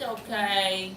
okay.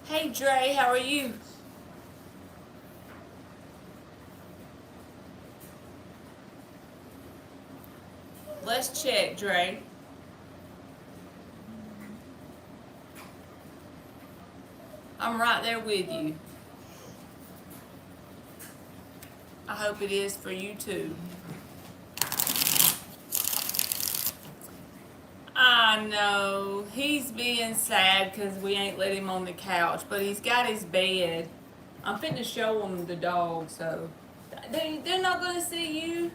Hey Dre, how are you? Let's check, Dre. I'm right there with you. I hope it is for you too. I know. He's being sad because we ain't let him on the couch, but he's got his bed. I'm finna show him the dog, so. They're not gonna see you.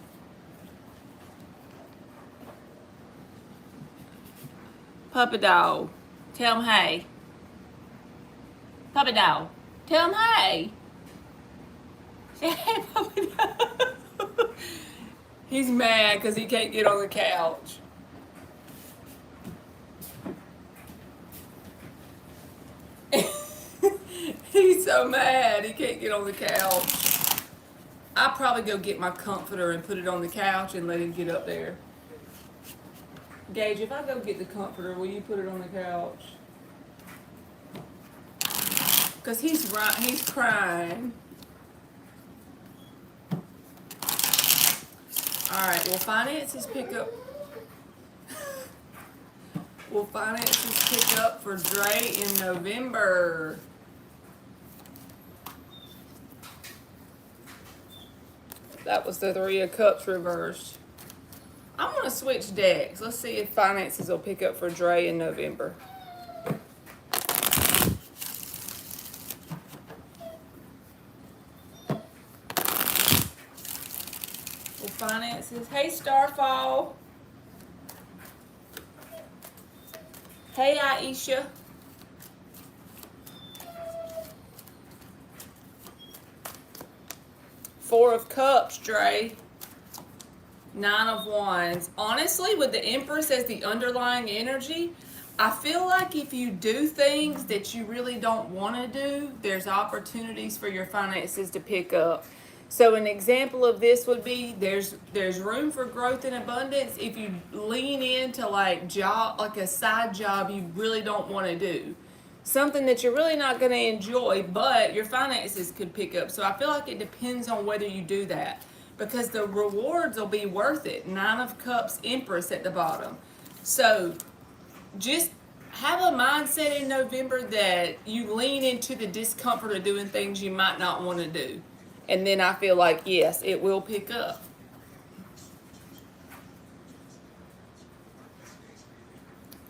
Puppy dog. Tell him hey. Puppy dog. Tell him hey. Say hey, puppy dog. He's mad because he can't get on the couch. He's so mad he can't get on the couch. I'll probably go get my comforter and put it on the couch and let him get up there. Gage, if I go get the comforter, will you put it on the couch? Because he's crying. Alright, we'll finance his pickup. We'll finance his pickup for Dre in November. That was the Three of Cups reversed. I'm going to switch decks. Let's see if finances will pick up for Dre in November. Well, finances. Hey, Starfall. Hey, Aisha. Four of Cups, Dre. Nine of Wands. Honestly, with the Empress as the underlying energy, I feel like if you do things that you really don't want to do, there's opportunities for your finances to pick up. So an example of this would be there's room for growth and abundance if you lean into like a side job you really don't want to do. Something that you're really not going to enjoy, but your finances could pick up. So I feel like it depends on whether you do that, because the rewards will be worth it. Nine of Cups, Empress at the bottom. So just have a mindset in November that you lean into the discomfort of doing things you might not want to do. And then I feel like, yes, it will pick up.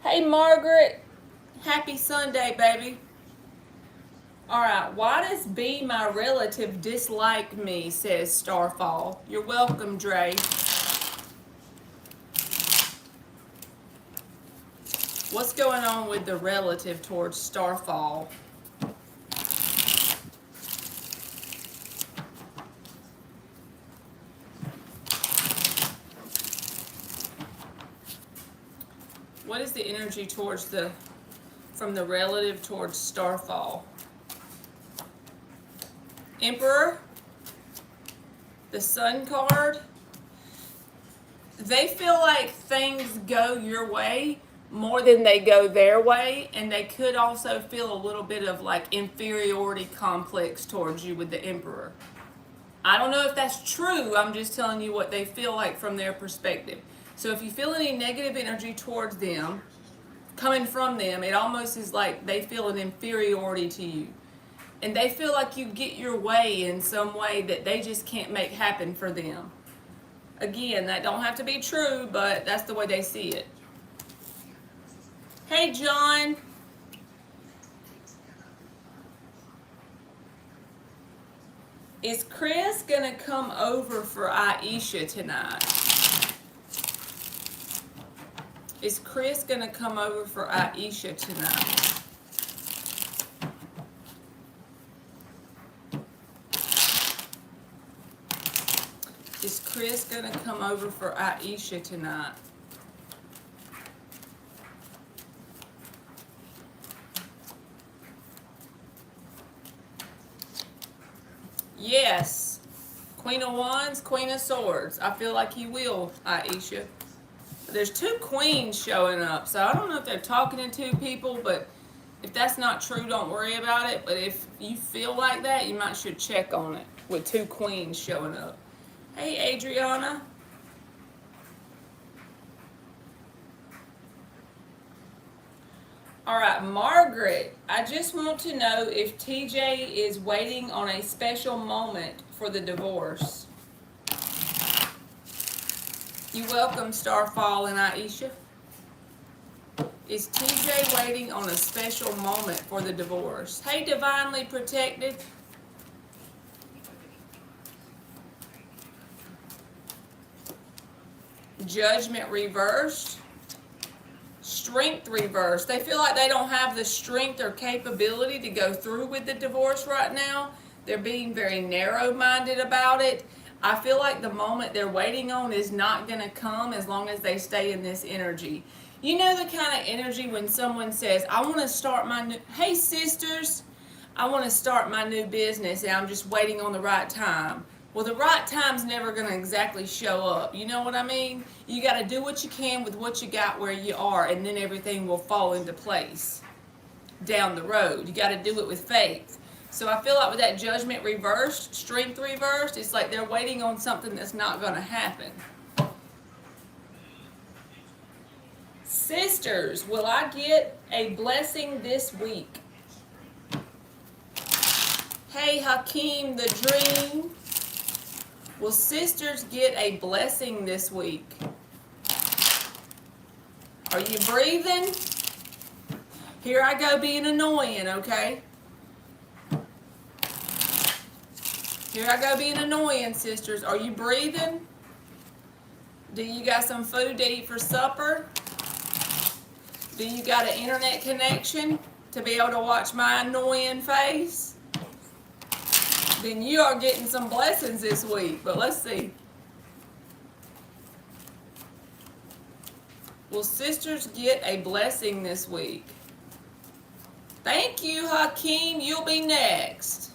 Hey, Margaret. Happy Sunday, baby. Alright, why does B, my relative, dislike me, says Starfall. You're welcome, Dre. What's going on with the relative towards Starfall? What is the energy towards from the relative towards Starfall? Emperor, the Sun card. They feel like things go your way more than they go their way, and they could also feel a little bit of like inferiority complex towards you with the Emperor. I don't know if that's true. I'm just telling you what they feel like from their perspective. So if you feel any negative energy towards them, coming from them, it almost is like they feel an inferiority to you. and they feel like you get your way in some way that they just can't make happen for them. Again, that don't have to be true, but that's the way they see it. Hey, John. Is Chris gonna come over for Aisha tonight? Is Chris gonna come over for Aisha tonight? Is Chris gonna come over for Aisha tonight? Yes. Queen of Wands, Queen of Swords. I feel like he will, Aisha. There's two queens showing up, so I don't know if they're talking to two people, but if that's not true, don't worry about it. But if you feel like that, you might should check on it with two queens showing up. Hey, Adriana. All right, Margaret, I just want to know if TJ is waiting on a special moment for the divorce. You welcome, Starfall and Aisha. Is TJ waiting on a special moment for the divorce? Hey, Divinely Protected. Judgment reversed. Strength reversed. They feel like they don't have the strength or capability to go through with the divorce right now. They're being very narrow-minded about it. I feel like the moment they're waiting on is not going to come as long as they stay in this energy. You know the kind of energy when someone says, I want to start my new, hey sisters, I want to start my new business and I'm just waiting on the right time. Well, the right time's never going to exactly show up. You know what I mean? You got to do what you can with what you got where you are, and then everything will fall into place down the road. You got to do it with faith. So I feel like with that judgment reversed, strength reversed, it's like they're waiting on something that's not going to happen. Sisters, will I get a blessing this week? Hey, Hakeem the Dream. Will sisters get a blessing this week? Are you breathing? Here I go being annoying, okay? Here I go being annoying, sisters. Are you breathing? Do you got some food to eat for supper? Do you got an internet connection to be able to watch my annoying face? Then you are getting some blessings this week. But let's see. Will sisters get a blessing this week? Thank you, Hakeem. You'll be next.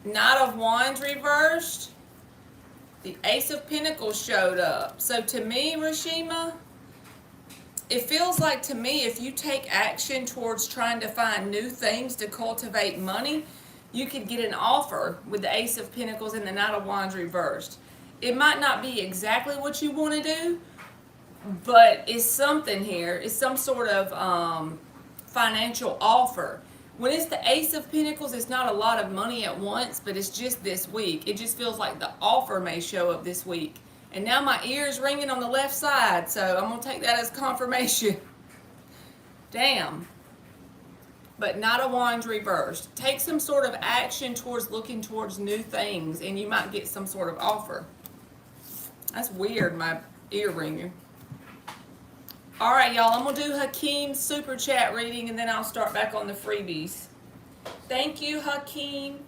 Knight of Wands reversed. The Ace of Pentacles showed up. So to me, Rashima, it feels like to me if you take action towards trying to find new things to cultivate money, you could get an offer with the Ace of Pentacles and the Knight of Wands reversed. It might not be exactly what you want to do, but it's something here. It's some sort of financial offer. When it's the Ace of Pentacles, it's not a lot of money at once, but it's just this week. It just feels like the offer may show up this week. And now my ear's ringing on the left side, so I'm going to take that as confirmation. Damn. But Knight of Wands reversed. Take some sort of action towards looking towards new things, and you might get some sort of offer. That's weird, my ear ringing. All right, y'all, I'm going to do Hakeem's super chat reading, and then I'll start back on the freebies. Thank you, Hakeem.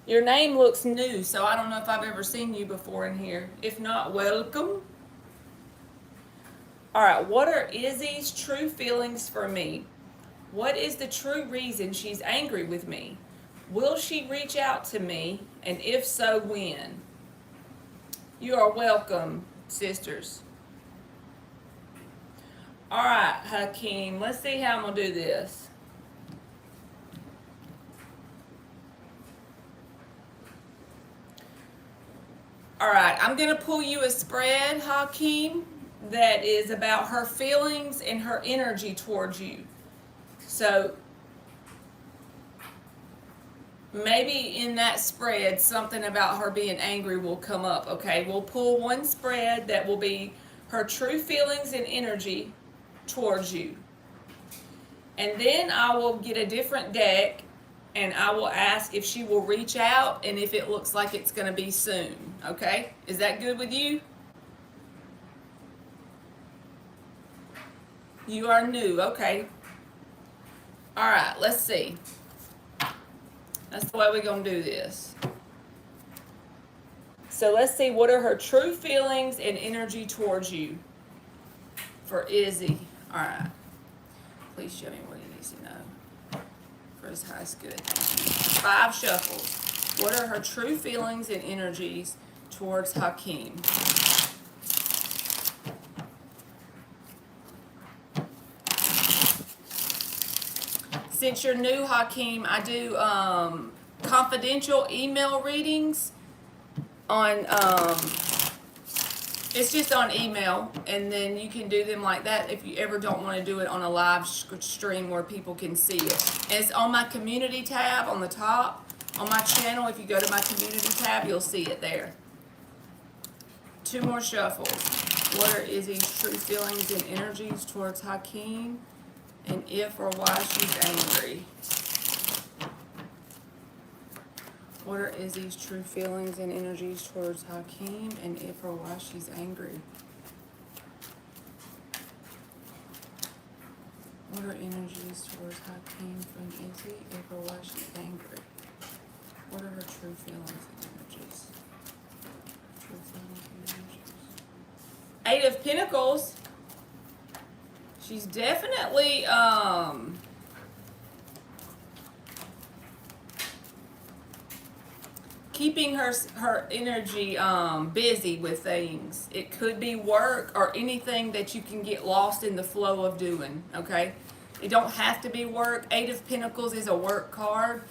Your name looks new, so I don't know if I've ever seen you before in here. If not, welcome. All right, what are Izzy's true feelings for me? What is the true reason she's angry with me? Will she reach out to me? And if so, when? You are welcome, sisters. All right, Hakeem, let's see how I'm going to do this. All right, I'm going to pull you a spread, Hakeem, that is about her feelings and her energy towards you. So maybe in that spread, something about her being angry will come up, okay? We'll pull one spread that will be her true feelings and energy towards you. And then I will get a different deck and I will ask if she will reach out and if it looks like it's going to be soon, okay? Is that good with you? You are new, okay. All right, let's see. That's the way we're going to do this. So let's see, what are her true feelings and energy towards you for Izzy? All right. Please show me what he needs to know for his highest good. 5 shuffles. What are her true feelings and energies towards Hakeem? Since you're new, Hakeem, I do confidential email readings on it's just on email, and then you can do them like that if you ever don't want to do it on a live stream where people can see it. And it's on my community tab on the top on my channel. If you go to my community tab, you'll see it there. 2 more shuffles. What are Izzy's true feelings and energies towards Hakeem, and if or why she's angry? What are Izzy's true feelings and energies towards Hakeem, and if or why she's angry? What are energies towards Hakeem from Izzy, if or why she's angry? What are her true feelings and energies? True feelings and energies. 8 of Pentacles. She's definitely keeping her energy busy with things. It could be work or anything that you can get lost in the flow of doing, okay? It don't have to be work. 8 of Pentacles is a work card.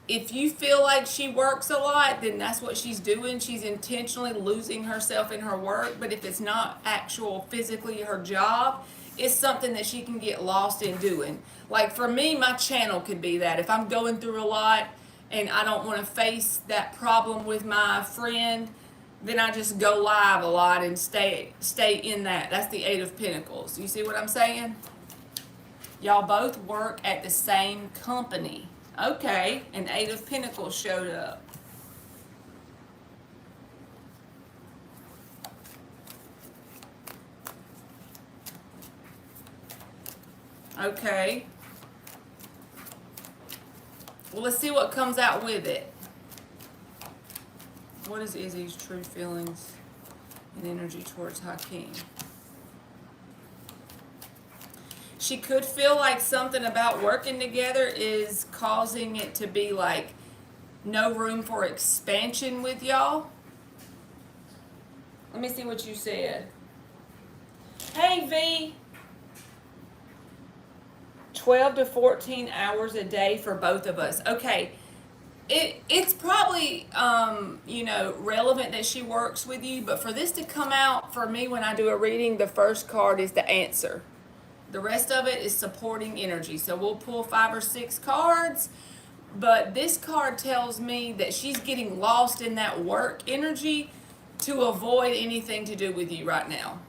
If you feel like she works a lot, then that's what she's doing. She's intentionally losing herself in her work. But if it's not actual physically her job, it's something that she can get lost in doing. Like for me, my channel could be that. If I'm going through a lot and I don't want to face that problem with my friend, then I just go live a lot and stay in that. That's the 8 of Pentacles. You see what I'm saying? Y'all both work at the same company. Okay, and 8 of Pentacles showed up. Okay. Well, let's see what comes out with it. What is Izzy's true feelings and energy towards Hakeem? She could feel like something about working together is causing it to be like no room for expansion with y'all. Let me see what you said. Hey, V. 12 to 14 hours a day for both of us. Okay. It's probably, relevant that she works with you, but for this to come out, for me, when I do a reading, the first card is the answer. The rest of it is supporting energy. So we'll pull 5 or 6 cards, but this card tells me that she's getting lost in that work energy to avoid anything to do with you right now.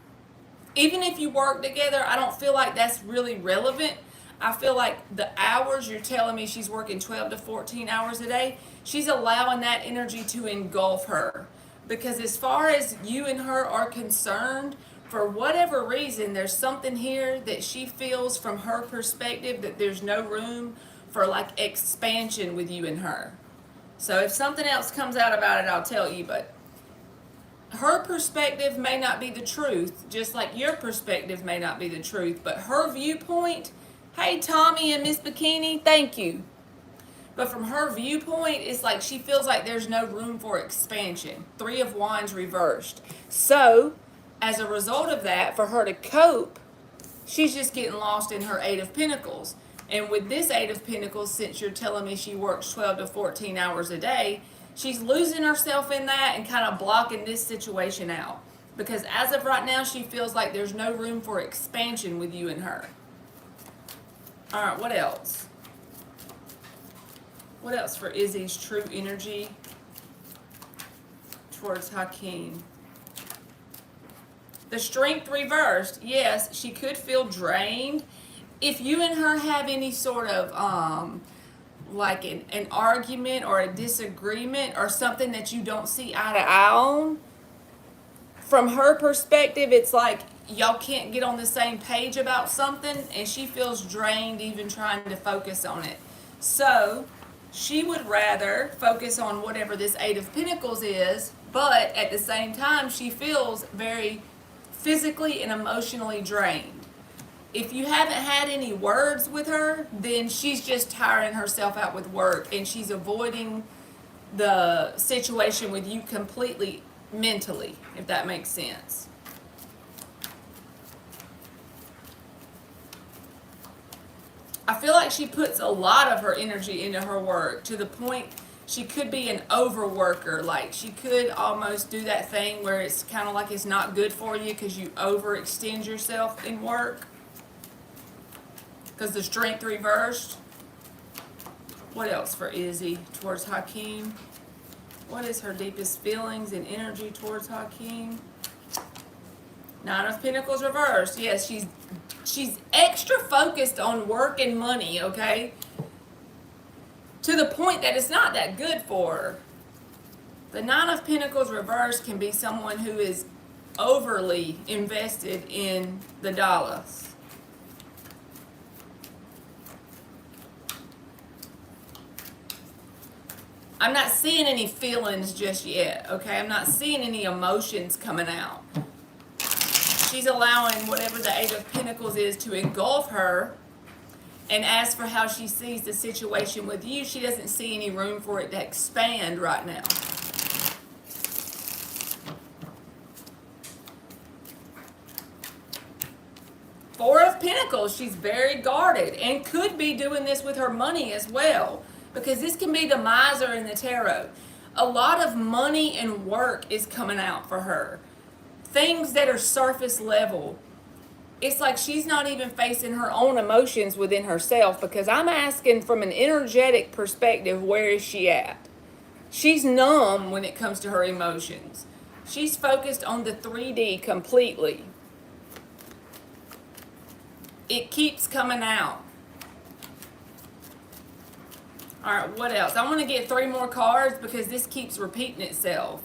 Even if you work together, I don't feel like that's really relevant. I feel like the hours you're telling me she's working 12 to 14 hours a day, she's allowing that energy to engulf her. Because as far as you and her are concerned, for whatever reason, there's something here that she feels from her perspective that there's no room for like expansion with you and her. So if something else comes out about it, I'll tell you, but her perspective may not be the truth, just like your perspective may not be the truth, but her viewpoint, hey Tommy and Miss Bikini, thank you. But from her viewpoint, it's like she feels like there's no room for expansion. 3 of Wands reversed. So as a result of that, for her to cope, she's just getting lost in her 8 of Pentacles. And with this 8 of Pentacles, since you're telling me she works 12 to 14 hours a day, she's losing herself in that and kind of blocking this situation out. Because as of right now, she feels like there's no room for expansion with you and her. All right, what else? What else for Izzy's true energy towards Hakeem? The strength reversed. Yes, she could feel drained. If you and her have any sort of like an argument or a disagreement or something that you don't see eye to eye on, from her perspective, it's like y'all can't get on the same page about something, and she feels drained even trying to focus on it. So she would rather focus on whatever this Eight of Pentacles is, but at the same time, she feels very physically and emotionally drained. If you haven't had any words with her, then she's just tiring herself out with work, and she's avoiding the situation with you completely mentally, if that makes sense. I feel like she puts a lot of her energy into her work to the point she could be an overworker. Like she could almost do that thing where it's kind of like it's not good for you because you overextend yourself in work. Because the strength reversed. What else for Izzy towards Hakeem? What is her deepest feelings and energy towards Hakeem? Nine of Pentacles reversed. Yes, she's extra focused on work and money, okay? To the point that it's not that good for her. The Nine of Pentacles reversed can be someone who is overly invested in the dollars. I'm not seeing any feelings just yet, okay? I'm not seeing any emotions coming out. She's allowing whatever the Eight of Pentacles is to engulf her. And as for how she sees the situation with you, she doesn't see any room for it to expand right now. Four of Pentacles, she's very guarded and could be doing this with her money as well. Because this can be the miser in the tarot. A lot of money and work is coming out for her. Things that are surface level. It's like she's not even facing her own emotions within herself, because I'm asking from an energetic perspective, where is she at? She's numb when it comes to her emotions. She's focused on the 3D completely. It keeps coming out. All right, what else? I want to get 3 more cards because this keeps repeating itself.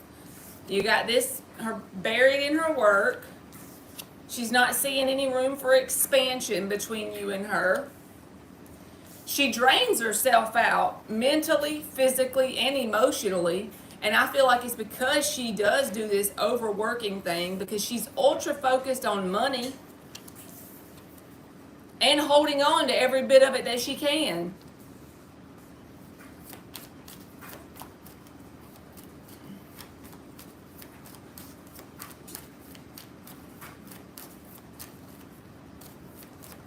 You got this, her buried in her work. She's not seeing any room for expansion between you and her. She drains herself out mentally, physically, and emotionally. And I feel like it's because she does do this overworking thing, because she's ultra focused on money and holding on to every bit of it that she can.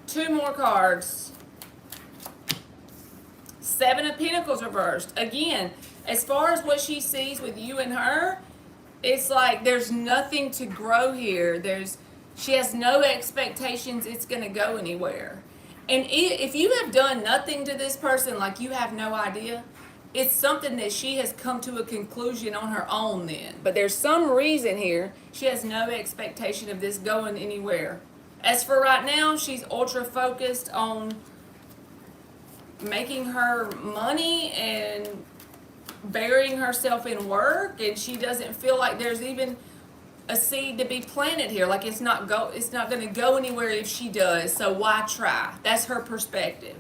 Two more cards. Seven of Pentacles reversed. Again, as far as what she sees with you and her, it's like there's nothing to grow here. She has no expectations it's going to go anywhere. And if you have done nothing to this person, like you have no idea, it's something that she has come to a conclusion on her own then. But there's some reason here she has no expectation of this going anywhere. As for right now, she's ultra focused on making her money and burying herself in work, and she doesn't feel like there's even a seed to be planted here. Like it's not going to go anywhere if she does. So why try? That's her perspective.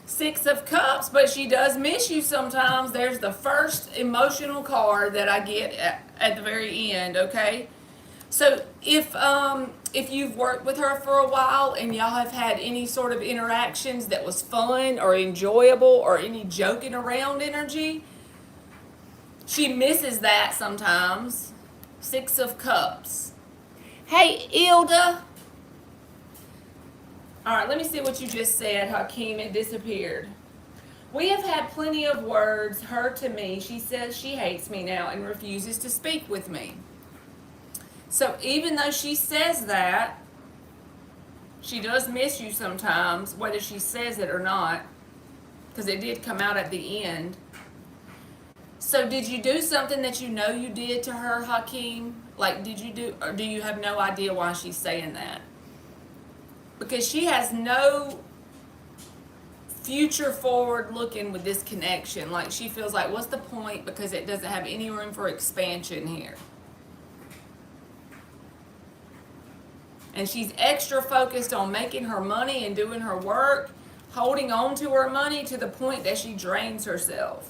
Six of Cups, but she does miss you sometimes. There's the first emotional card that I get at the very end, okay? So if you've worked with her for a while and y'all have had any sort of interactions that was fun or enjoyable or any joking around energy, she misses that sometimes. Six of Cups. Hey, Ilda. All right, let me see what you just said, Hakeem. It disappeared. We have had plenty of words heard to me. She says she hates me now and refuses to speak with me. So even though she says that, She does miss you sometimes, whether she says it or not, because it did come out at the end. So did you do something that you know you did to her, Hakeem? Like, did you do, or do you have no idea why she's saying that? Because she has no future forward looking with this connection. Like, she feels like, what's the point? Because it doesn't have any room for expansion here. And she's extra focused on making her money and doing her work, holding on to her money to the point that she drains herself.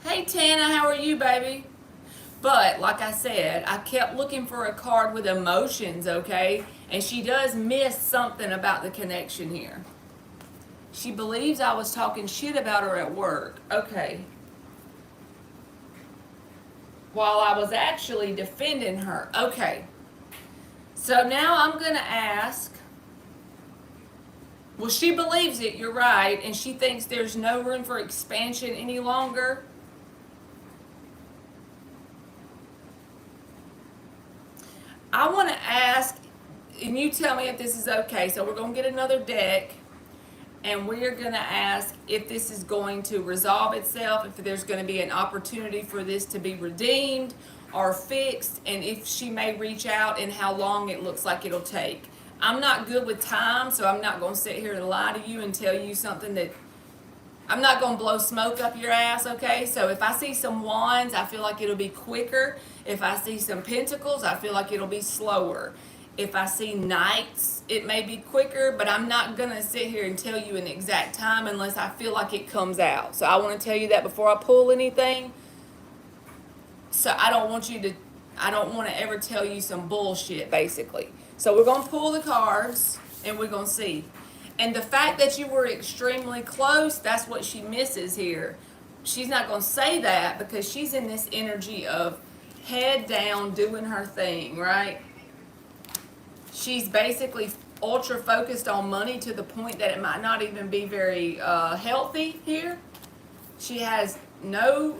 Hey Tana, how are you, baby? But like I said, I kept looking for a card with emotions, okay? And she does miss something about the connection here. She believes I was talking shit about her at work. Okay. While I was actually defending her. Okay. So now I'm going to ask, well, she believes it, you're right, and she thinks there's no room for expansion any longer. I want to ask, and you tell me if this is okay. So we're going to get another deck, and we're going to ask if this is going to resolve itself, if there's going to be an opportunity for this to be redeemed or fixed, and if she may reach out and how long it looks like it'll take. I'm not good with time, so I'm not going to sit here and lie to you and tell you something that I'm not going to blow smoke up your ass, okay? So if I see some wands, I feel like it'll be quicker. If I see some pentacles, I feel like it'll be slower. If I see knights, it may be quicker, but I'm not going to sit here and tell you an exact time unless I feel like it comes out. So I want to tell you that before I pull anything. So I don't want to ever tell you some bullshit, basically. So we're going to pull the cards, and we're going to see. And the fact that you were extremely close, that's what she misses here. She's not going to say that because she's in this energy of head down doing her thing, right? She's basically ultra focused on money to the point that it might not even be very healthy here. She has no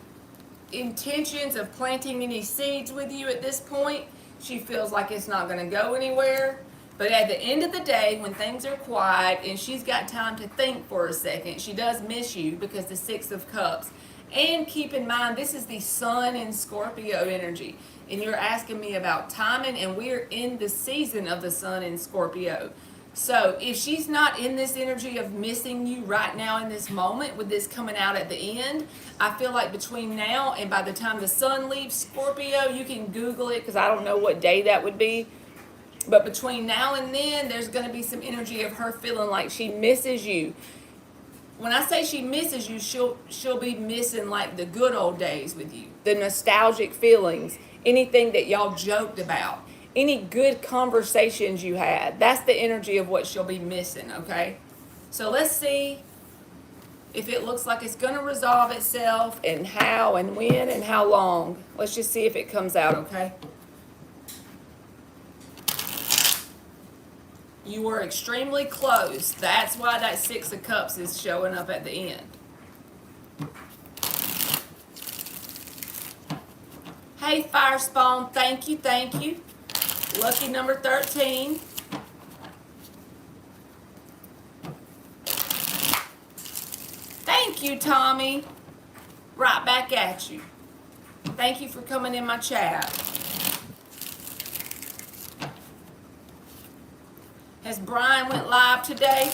intentions of planting any seeds with you at this point. She feels like it's not going to go anywhere. But at the end of the day, when things are quiet and she's got time to think for a second, she does miss you because the Six of Cups. And keep in mind, this is the Sun in Scorpio energy. And you're asking me about timing, and we're in the season of the Sun in Scorpio. So if she's not in this energy of missing you right now in this moment, with this coming out at the end, I feel like between now and by the time the Sun leaves Scorpio, you can Google it because I don't know what day that would be. But between now and then, there's going to be some energy of her feeling like she misses you. When I say she misses you, she'll be missing like the good old days with you, the nostalgic feelings, anything that y'all joked about, any good conversations you had. That's the energy of what she'll be missing, okay? So let's see if it looks like it's going to resolve itself, and how and when and how long. Let's just see if it comes out, okay? You were extremely close. That's why that Six of Cups is showing up at the end. Hey, Fire Spawn, thank you, thank you. Lucky number 13. Thank you, Tommy. Right back at you. Thank you for coming in my chat. Has Brian went live today?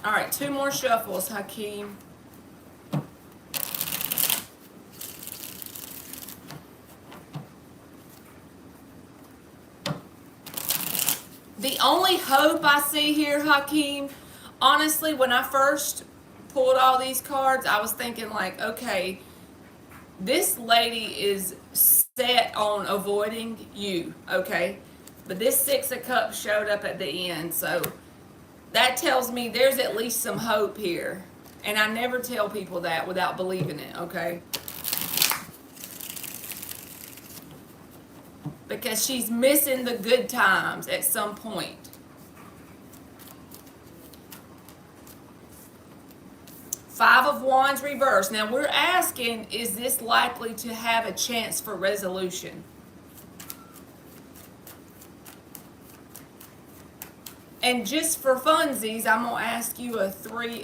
All right, 2 more shuffles, Hakeem. The only hope I see here, Hakeem, honestly, when I first pulled all these cards, I was thinking like, okay, this lady is set on avoiding you, okay? But this Six of Cups showed up at the end, so that tells me there's at least some hope here. And I never tell people that without believing it, okay? Because she's missing the good times at some point. Five of Wands reversed. Now we're asking, is this likely to have a chance for resolution? And just for funsies, I'm gonna ask you a three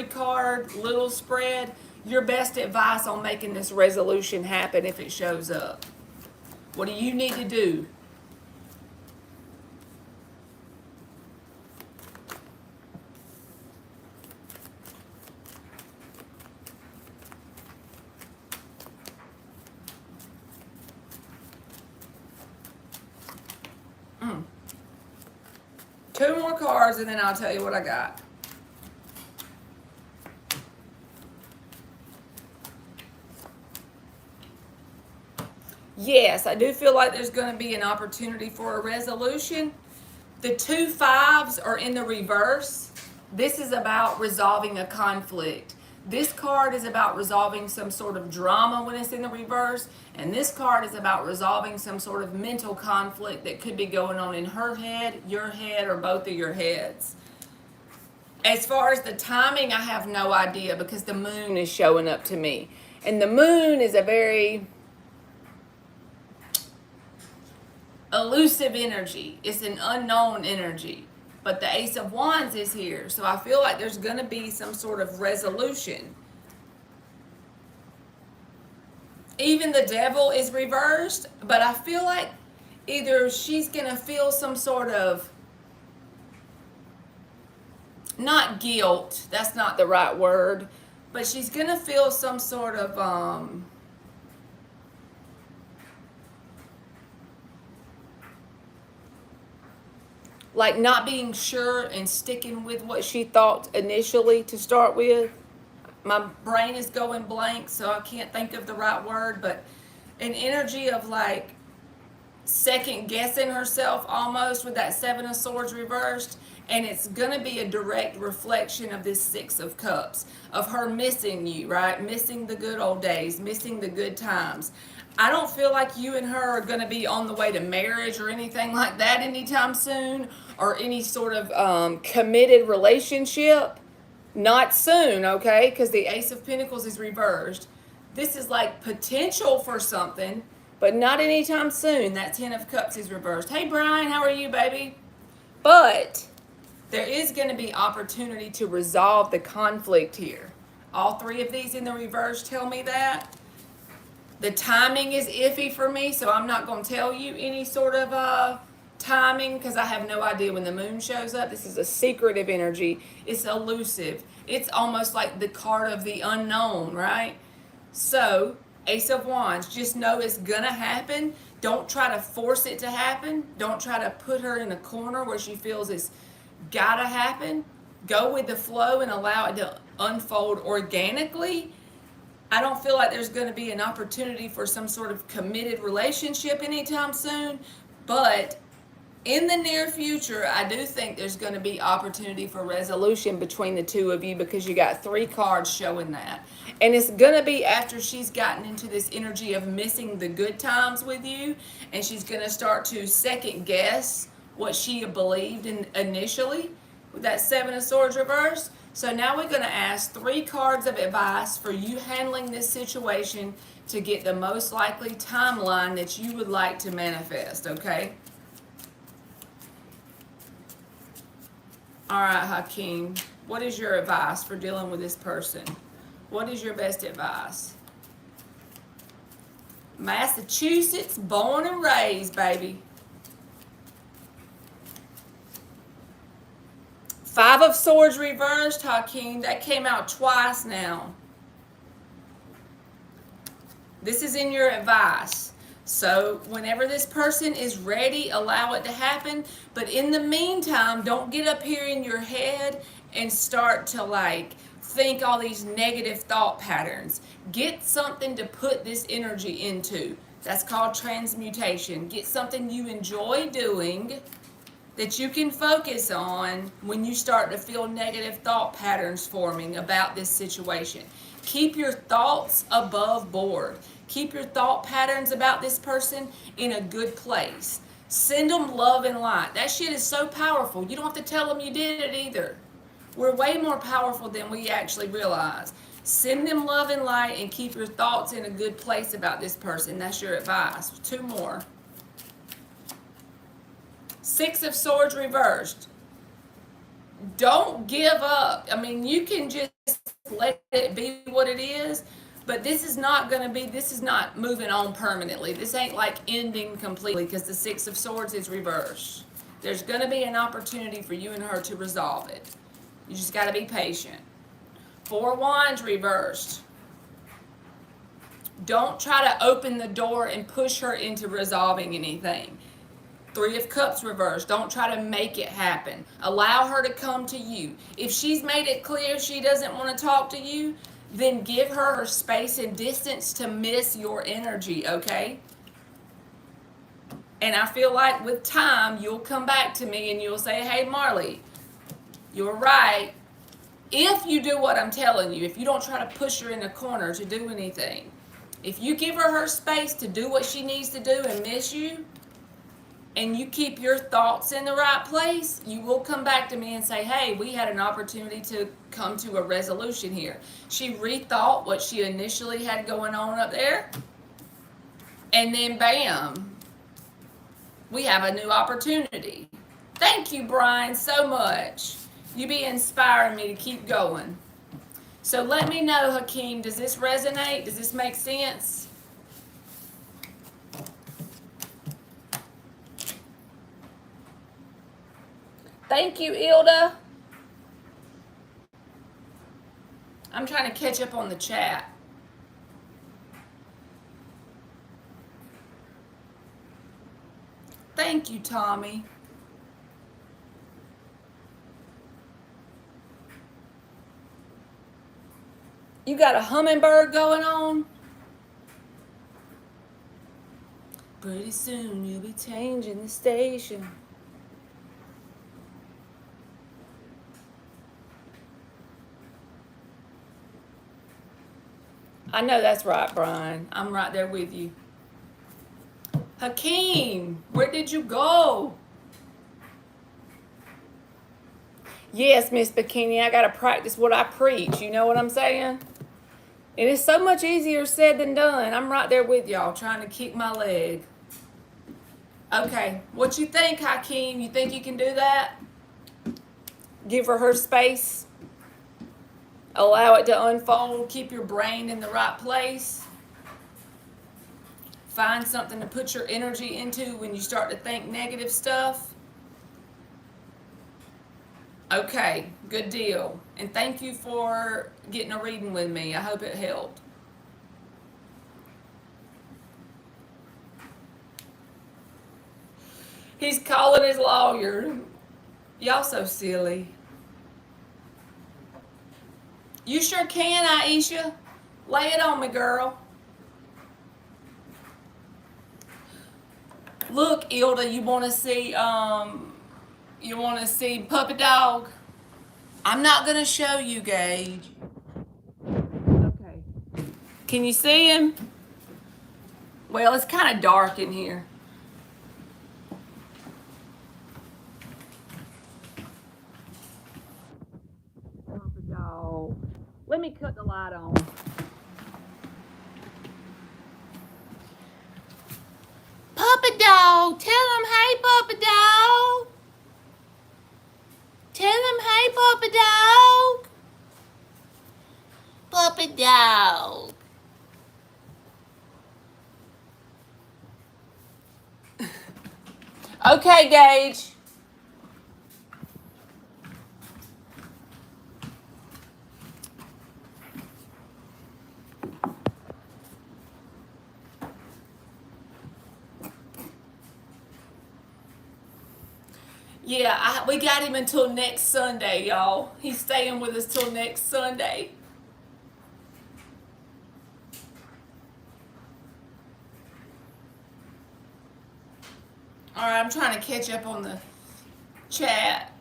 card little spread. Your best advice on making this resolution happen if it shows up. What do you need to do? Two more cards and then I'll tell you what I got. Yes, I do feel like there's going to be an opportunity for a resolution. The 2 5s are in the reverse. This is about resolving a conflict. This card is about resolving some sort of drama when it's in the reverse. And this card is about resolving some sort of mental conflict that could be going on in her head, your head, or both of your heads. As far as the timing, I have no idea because the moon is showing up to me. And the moon is a very elusive energy. It's an unknown energy. But the Ace of Wands is here. So I feel like there's going to be some sort of resolution. Even the Devil is reversed. But I feel like either she's going to feel some sort of, not guilt. That's not the right word. But she's going to feel some sort of, like not being sure and sticking with what she thought initially to start with. My brain is going blank, so I can't think of the right word, but an energy of like second guessing herself almost with that 7 of Swords reversed. And it's going to be a direct reflection of this 6 of Cups, of her missing you, right? Missing the good old days, missing the good times. I don't feel like you and her are going to be on the way to marriage or anything like that anytime soon, or any sort of committed relationship. Not soon, okay? Because the Ace of Pentacles is reversed. This is like potential for something, but not anytime soon. That 10 of Cups is reversed. Hey, Brian, how are you, baby? But there is going to be opportunity to resolve the conflict here. All 3 of these in the reverse tell me that. The timing is iffy for me, so I'm not going to tell you any sort of timing because I have no idea when the moon shows up. This is a secretive energy. It's elusive. It's almost like the card of the unknown, right? So, Ace of Wands, just know it's going to happen. Don't try to force it to happen. Don't try to put her in a corner where she feels it's got to happen. Go with the flow and allow it to unfold organically. I don't feel like there's going to be an opportunity for some sort of committed relationship anytime soon, but in the near future, I do think there's going to be opportunity for resolution between the 2 of you because you got 3 cards showing that. And it's going to be after she's gotten into this energy of missing the good times with you, and she's going to start to second guess what she believed in initially with that 7 of Swords reverse. So now we're going to ask 3 cards of advice for you handling this situation to get the most likely timeline that you would like to manifest, okay? All right, Hakeem, what is your advice for dealing with this person? What is your best advice? Massachusetts, born and raised, baby. 5 of Swords reversed, Hakeem. That came out twice now. This is in your advice. So whenever this person is ready, allow it to happen. But in the meantime, don't get up here in your head and start to like think all these negative thought patterns. Get something to put this energy into. That's called transmutation. Get something you enjoy doing that you can focus on when you start to feel negative thought patterns forming about this situation. Keep your thoughts above board. Keep your thought patterns about this person in a good place. Send them love and light. That shit is so powerful. You don't have to tell them you did it either. We're way more powerful than we actually realize. Send them love and light and keep your thoughts in a good place about this person. That's your advice. 2 more. Six of Swords reversed. Don't give up. I mean, you can just let it be what it is, but this is not going to be, this is not moving on permanently. This ain't like ending completely because the Six of Swords is reversed. There's going to be an opportunity for you and her to resolve it. You just got to be patient. Four of Wands reversed. Don't try to open the door and push her into resolving anything. Three of Cups reversed. Don't try to make it happen. Allow her to come to you. If she's made it clear she doesn't want to talk to you, then give her space and distance to miss your energy, okay? And I feel like with time, you'll come back to me and you'll say, hey, Marley, you're right. If you do what I'm telling you, if you don't try to push her in a corner to do anything, if you give her space to do what she needs to do and miss you, and you keep your thoughts in the right place, you will come back to me and say, hey, we had an opportunity to come to a resolution here. She rethought what she initially had going on up there, and then bam, we have a new opportunity. Thank you, Brian, so much. You be inspiring me to keep going. So let me know, Hakeem, does this resonate? Does this make sense? Thank you, Ilda. I'm trying to catch up on the chat. Thank you, Tommy. You got a hummingbird going on? Pretty soon you'll be changing the station. I know that's right, Brian. I'm right there with you. Hakeem, where did you go? Yes, Miss Bikini, I got to practice what I preach. You know what I'm saying? It is so much easier said than done. I'm right there with y'all trying to kick my leg. Okay, what you think, Hakeem? You think you can do that? Give her space. Allow it to unfold. Keep your brain in the right place. Find something to put your energy into when you start to think negative stuff. Okay, good deal. And thank you for getting a reading with me. I hope it helped. He's calling his lawyer. Y'all so silly. You sure can, Aisha. Lay it on me, girl. Look, Ilda, you want to see Puppy Dog? I'm not going to show you, Gage. Okay. Can you see him? Well, it's kind of dark in here. Puppy Dog. Let me cut the light on. Puppy Dog, tell him, hey, Puppy Dog. Tell him, hey, Puppy Dog. Puppy Dog. Okay, Gage. Yeah, we got him until next Sunday, y'all. He's staying with us till next Sunday. All right, I'm trying to catch up on the chat.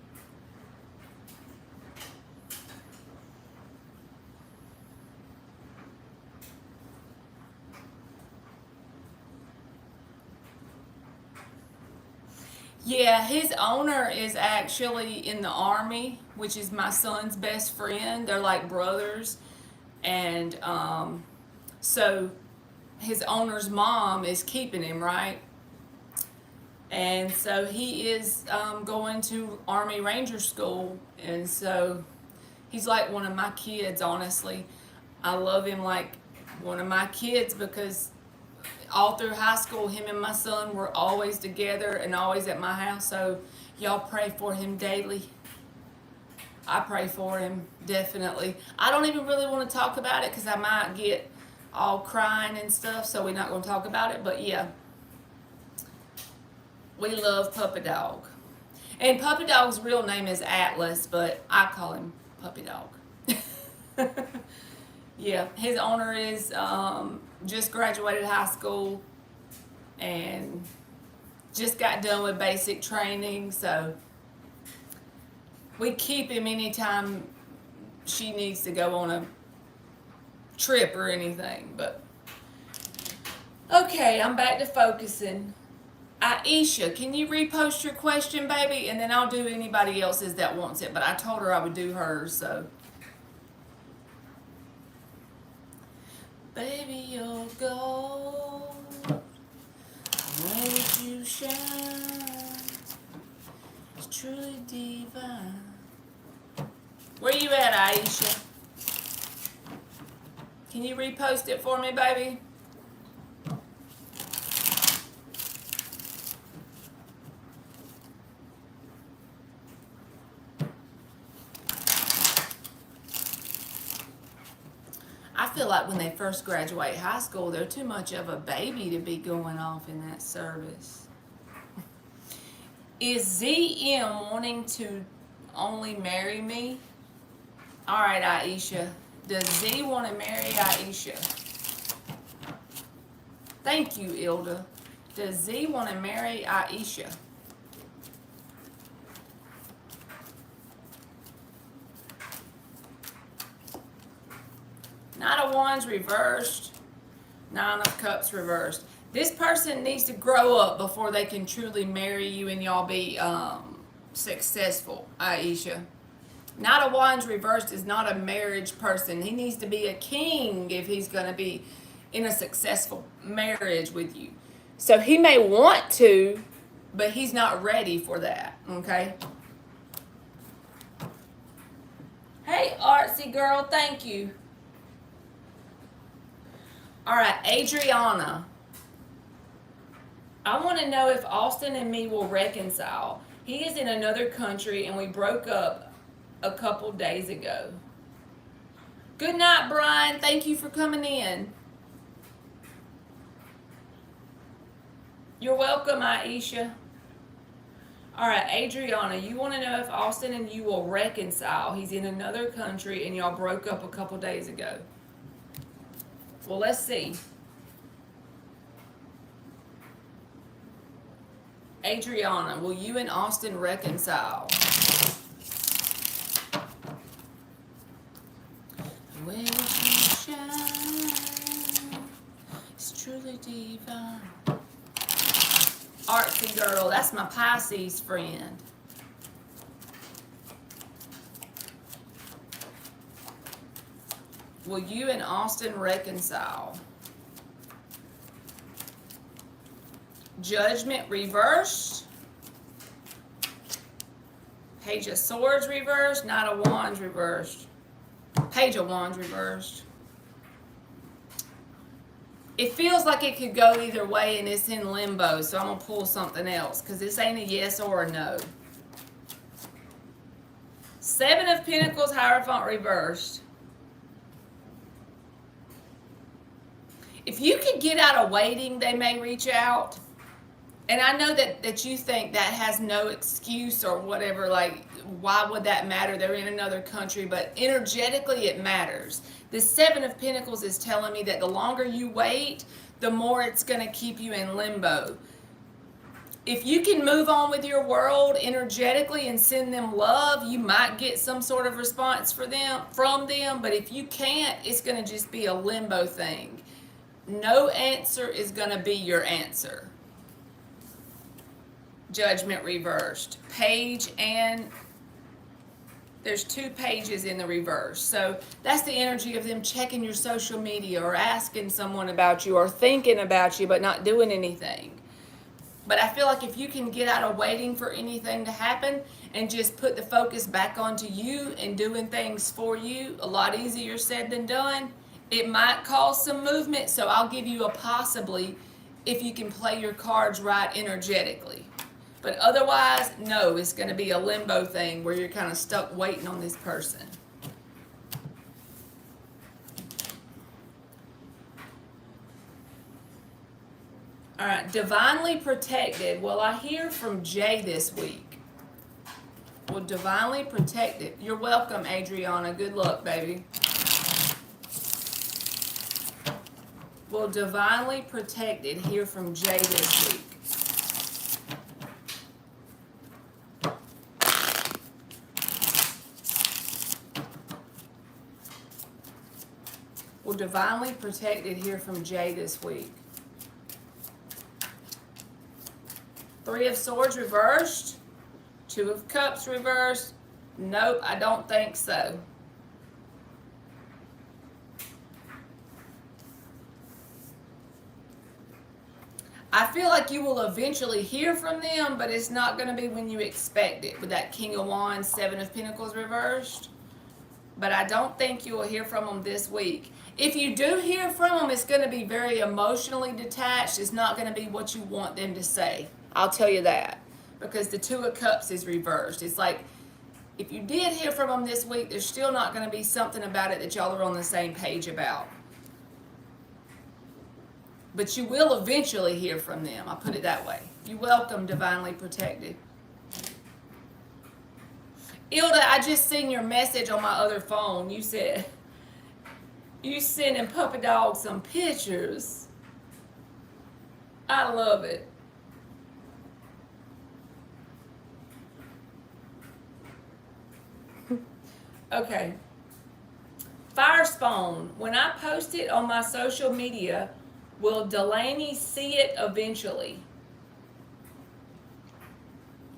Yeah, his owner is actually in the Army, which is my son's best friend. They're like brothers. And so his owner's mom is keeping him, right? And so he is going to Army Ranger School. And so he's like one of my kids, honestly. I love him like one of my kids because all through high school, him and my son were always together and always at my house. So y'all pray for him daily. I pray for him, definitely. I don't even really want to talk about it because I might get all crying and stuff, so we're not going to talk about it. But yeah, we love Puppy Dog. And Puppy Dog's real name is Atlas, but I call him Puppy Dog. Yeah, his owner is just graduated high school and just got done with basic training, so we keep him anytime she needs to go on a trip or anything. But okay, I'm back to focusing. Aisha, can you repost your question, baby? And then I'll do anybody else's that wants it. But I told her I would do hers, so. Baby, you're gold. Where would you shine? It's truly divine. Where you at, Aisha? Can you repost it for me, baby? I feel like when they first graduate high school, they're too much of a baby to be going off in that service. Is ZM wanting to only marry me? All right, Aisha. Does Z want to marry Aisha? Thank you, Ilda. Does Z want to marry Aisha? Knight of Wands reversed. Nine of Cups reversed. This person needs to grow up before they can truly marry you and y'all be successful, Aisha. Knight of Wands reversed is not a marriage person. He needs to be a king if he's going to be in a successful marriage with you. So he may want to, but he's not ready for that, okay? Hey, artsy girl, thank you. All right, Adriana. I want to know if Austin and me will reconcile. He is in another country and we broke up a couple days ago. Good night, Brian. Thank you for coming in. You're welcome, Aisha. All right, Adriana, you want to know if Austin and you will reconcile. He's in another country and y'all broke up a couple days ago. Well, let's see. Adriana, will you and Austin reconcile? Where you shine, it's truly divine. Artsy girl, that's my Pisces friend. Will you and Austin reconcile? Judgment reversed. Page of Swords reversed. Knight of Wands reversed. Page of Wands reversed. It feels like it could go either way and it's in limbo, so I'm going to pull something else because this ain't a yes or a no. Seven of Pentacles, Hierophant reversed. If you could get out of waiting, they may reach out. And I know that you think that has no excuse or whatever, like, why would that matter? They're in another country, but energetically it matters. The Seven of Pentacles is telling me that the longer you wait, the more it's going to keep you in limbo. If you can move on with your world energetically and send them love, you might get some sort of response from them, but if you can't, it's going to just be a limbo thing. No answer is going to be your answer. Judgment reversed. Page and there's two pages in the reverse. So that's the energy of them checking your social media or asking someone about you or thinking about you but not doing anything. But I feel like if you can get out of waiting for anything to happen and just put the focus back onto you and doing things for you, a lot easier said than done, it might cause some movement. So I'll give you a possibly if you can play your cards right energetically. But otherwise, no, it's going to be a limbo thing where you're kind of stuck waiting on this person. All right, divinely protected. Well, I hear from Jay this week. Well, divinely protected. You're welcome, Adriana. Good luck, baby. Well, divinely protected. Hear from Jay this week. Well, divinely protected. Hear from Jay this week. Three of Swords reversed. Two of Cups reversed. Nope, I don't think so. I feel like you will eventually hear from them, but it's not going to be when you expect it with that King of Wands, Seven of Pentacles reversed. But I don't think you will hear from them this week. If you do hear from them, it's going to be very emotionally detached. It's not going to be what you want them to say. I'll tell you that. Because the Two of Cups is reversed. It's like, if you did hear from them this week, there's still not going to be something about it that y'all are on the same page about. But you will eventually hear from them. I'll put it that way. You're welcome, divinely protected. Ilda, I just seen your message on my other phone. You said you sending Puppy Dog some pictures. I love it. Okay. Fire Spawn. When I post it on my social media, will Delaney see it eventually?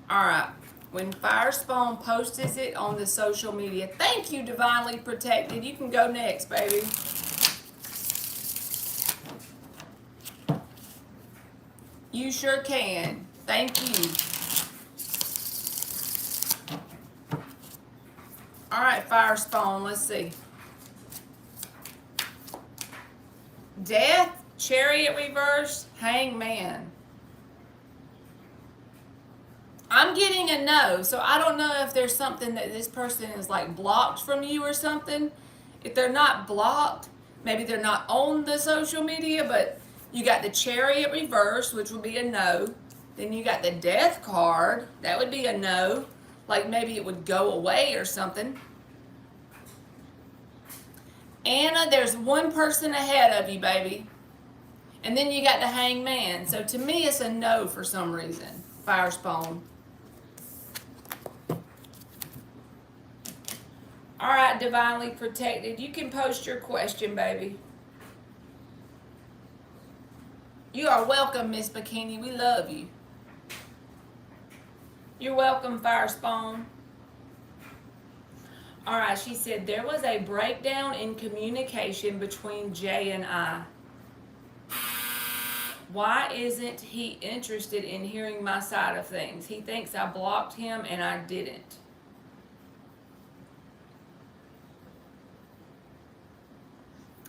Alright. When Fire Spawn posts it on the social media. Thank you, divinely protected. You can go next, baby. You sure can. Thank you. Alright, Fire Spawn, let's see. Death, Chariot reversed, Hangman. I'm getting a no, so I don't know if there's something that this person is like blocked from you or something. If they're not blocked, maybe they're not on the social media, but you got the Chariot reversed, which would be a no. Then you got the Death card, that would be a no. Like maybe it would go away or something. Anna, there's one person ahead of you, baby. And then you got the Hangman. So to me, it's a no for some reason. Fire Spawn. All right, divinely protected. You can post your question, baby. You are welcome, Miss Bikini. We love you. You're welcome, Fire Spawn. All right, she said, there was a breakdown in communication between Jay and I. Why isn't he interested in hearing my side of things? He thinks I blocked him and I didn't.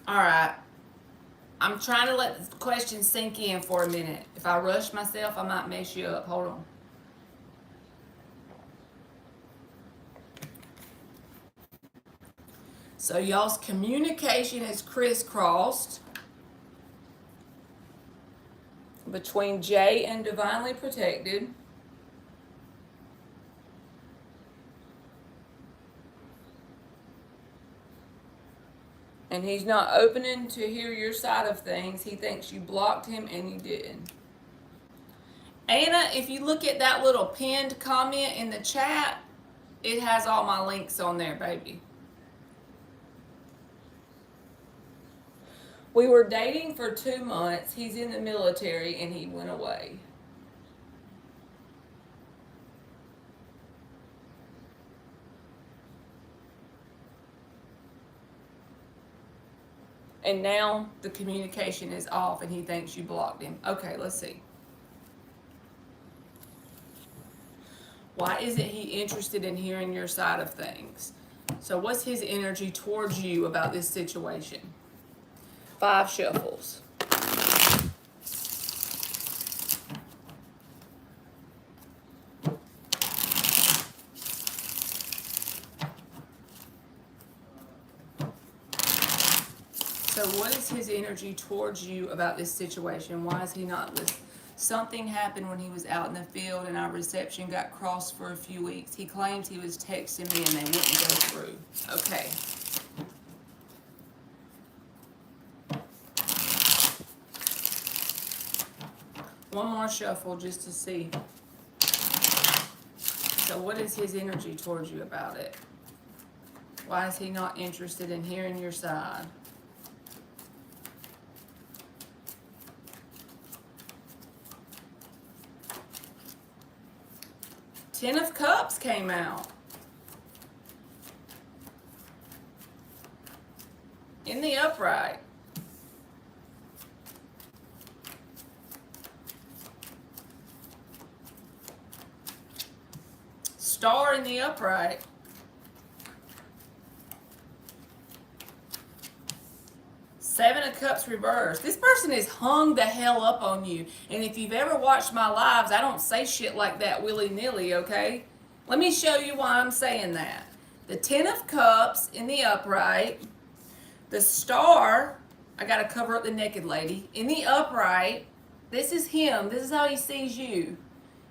All right. I'm trying to let the question sink in for a minute. If I rush myself, I might mess you up. Hold on. So y'all's communication is crisscrossed between Jay and divinely protected. And he's not opening to hear your side of things. He thinks you blocked him and you didn't. Anna, if you look at that little pinned comment in the chat, it has all my links on there, baby. We were dating for 2 months. He's in the military and he went away. And now the communication is off and he thinks you blocked him. Okay, let's see. Why isn't he interested in hearing your side of things? So what's his energy towards you about this situation? 5 shuffles. So what is his energy towards you about this situation? Why is he not listening? Something happened when he was out in the field and our reception got crossed for a few weeks. He claims he was texting me and they wouldn't go through. Okay. One more shuffle just to see. So what is his energy towards you about it? Why is he not interested in hearing your side? Ten of Cups came out. In the upright. Star in the upright. Seven of Cups reversed. This person is hung the hell up on you. And if you've ever watched my lives, I don't say shit like that willy-nilly, okay? Let me show you why I'm saying that. The Ten of Cups in the upright. The Star, I got to cover up the naked lady. In the upright, this is him. This is how he sees you.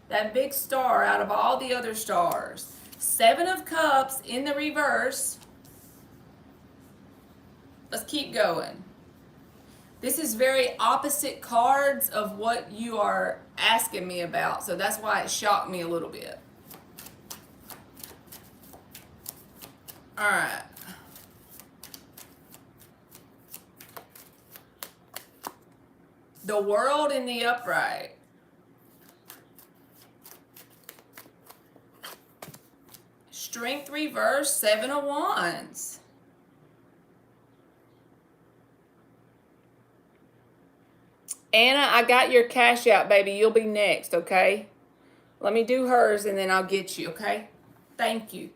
That big star out of all the other stars. Seven of Cups in the reverse. Let's keep going. This is very opposite cards of what you are asking me about. So that's why it shocked me a little bit. All right. The World in the upright. Strength reverse, Seven of Wands. Anna, I got your cash out, baby. You'll be next, okay? Let me do hers and then I'll get you, okay? Thank you.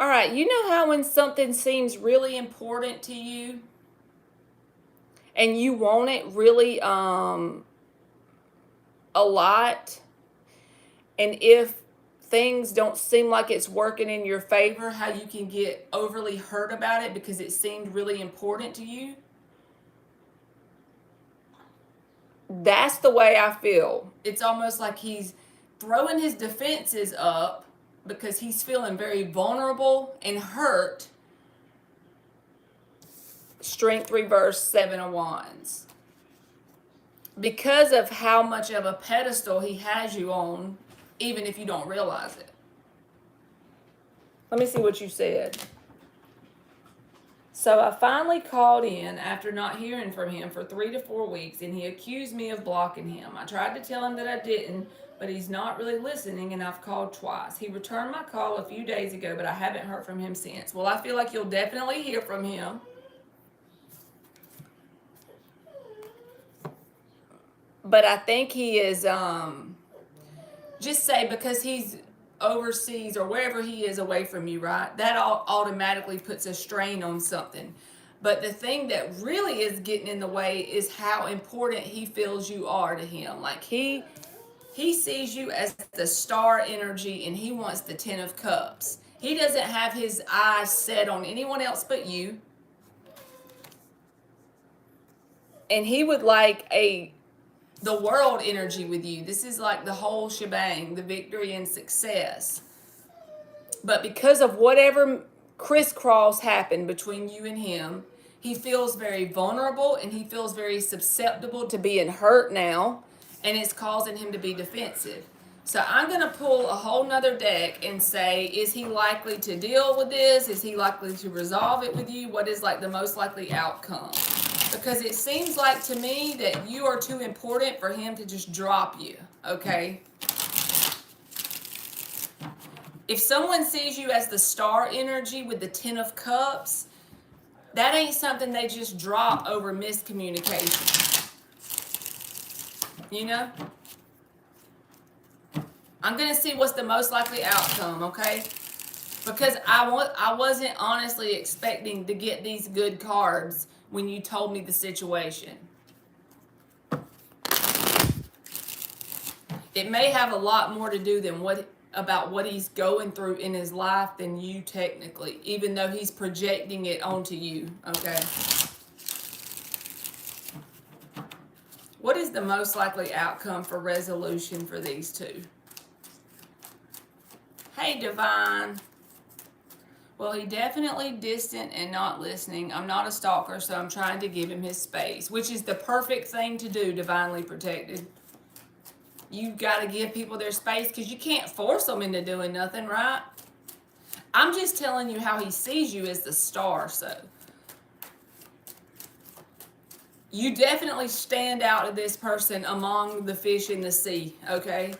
All right, you know how when something seems really important to you and you want it really a lot, and if things don't seem like it's working in your favor, how you can get overly hurt about it because it seemed really important to you? That's the way I feel. It's almost like he's throwing his defenses up because he's feeling very vulnerable and hurt. Strength reverse, Seven of Wands. Because of how much of a pedestal he has you on, even if you don't realize it. Let me see what you said. So I finally called in after not hearing from him for 3 to 4 weeks, and he accused me of blocking him. I tried to tell him that I didn't, but he's not really listening, and I've called twice. He returned my call a few days ago, but I haven't heard from him since. Well, I feel like you'll definitely hear from him. But I think he is, just say because he's overseas or wherever he is away from you, right? That automatically puts a strain on something. But the thing that really is getting in the way is how important he feels you are to him. Like he sees you as the star energy and he wants the Ten of Cups. He doesn't have his eyes set on anyone else but you. And he would like the world energy with you. This is like the whole shebang, the victory and success. But because of whatever crisscross happened between you and him, he feels very vulnerable and he feels very susceptible to being hurt now, and it's causing him to be defensive. So I'm going to pull a whole nother deck and say, is he likely to deal with this? Is he likely to resolve it with you? What is like the most likely outcome? Because it seems like to me that you are too important for him to just drop you, okay? If someone sees you as the star energy with the Ten of Cups, that ain't something they just drop over miscommunication. You know? I'm going to see what's the most likely outcome, okay? Because I wasn't honestly expecting to get these good cards when you told me the situation. It may have a lot more to do than about what he's going through in his life than you technically, even though he's projecting it onto you, okay? What is the most likely outcome for resolution for these two? Hey, Divine. Well, he definitely distant and not listening. I'm not a stalker, so I'm trying to give him his space, which is the perfect thing to do, divinely protected. You got to give people their space because you can't force them into doing nothing, right? I'm just telling you how he sees you as the star, so. You definitely stand out to this person among the fish in the sea, okay?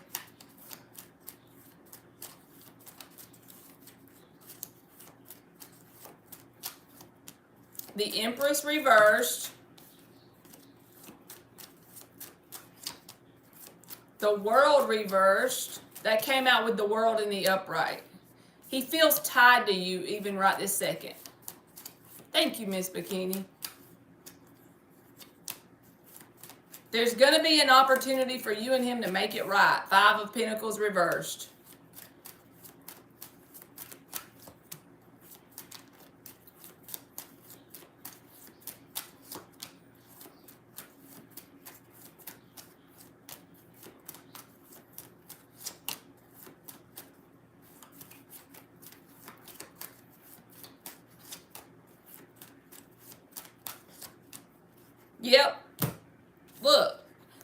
The Empress reversed. The World reversed. That came out with the World in the upright. He feels tied to you even right this second. Thank you, Miss Bikini. There's going to be an opportunity for you and him to make it right. Five of Pentacles reversed. Yep. Look,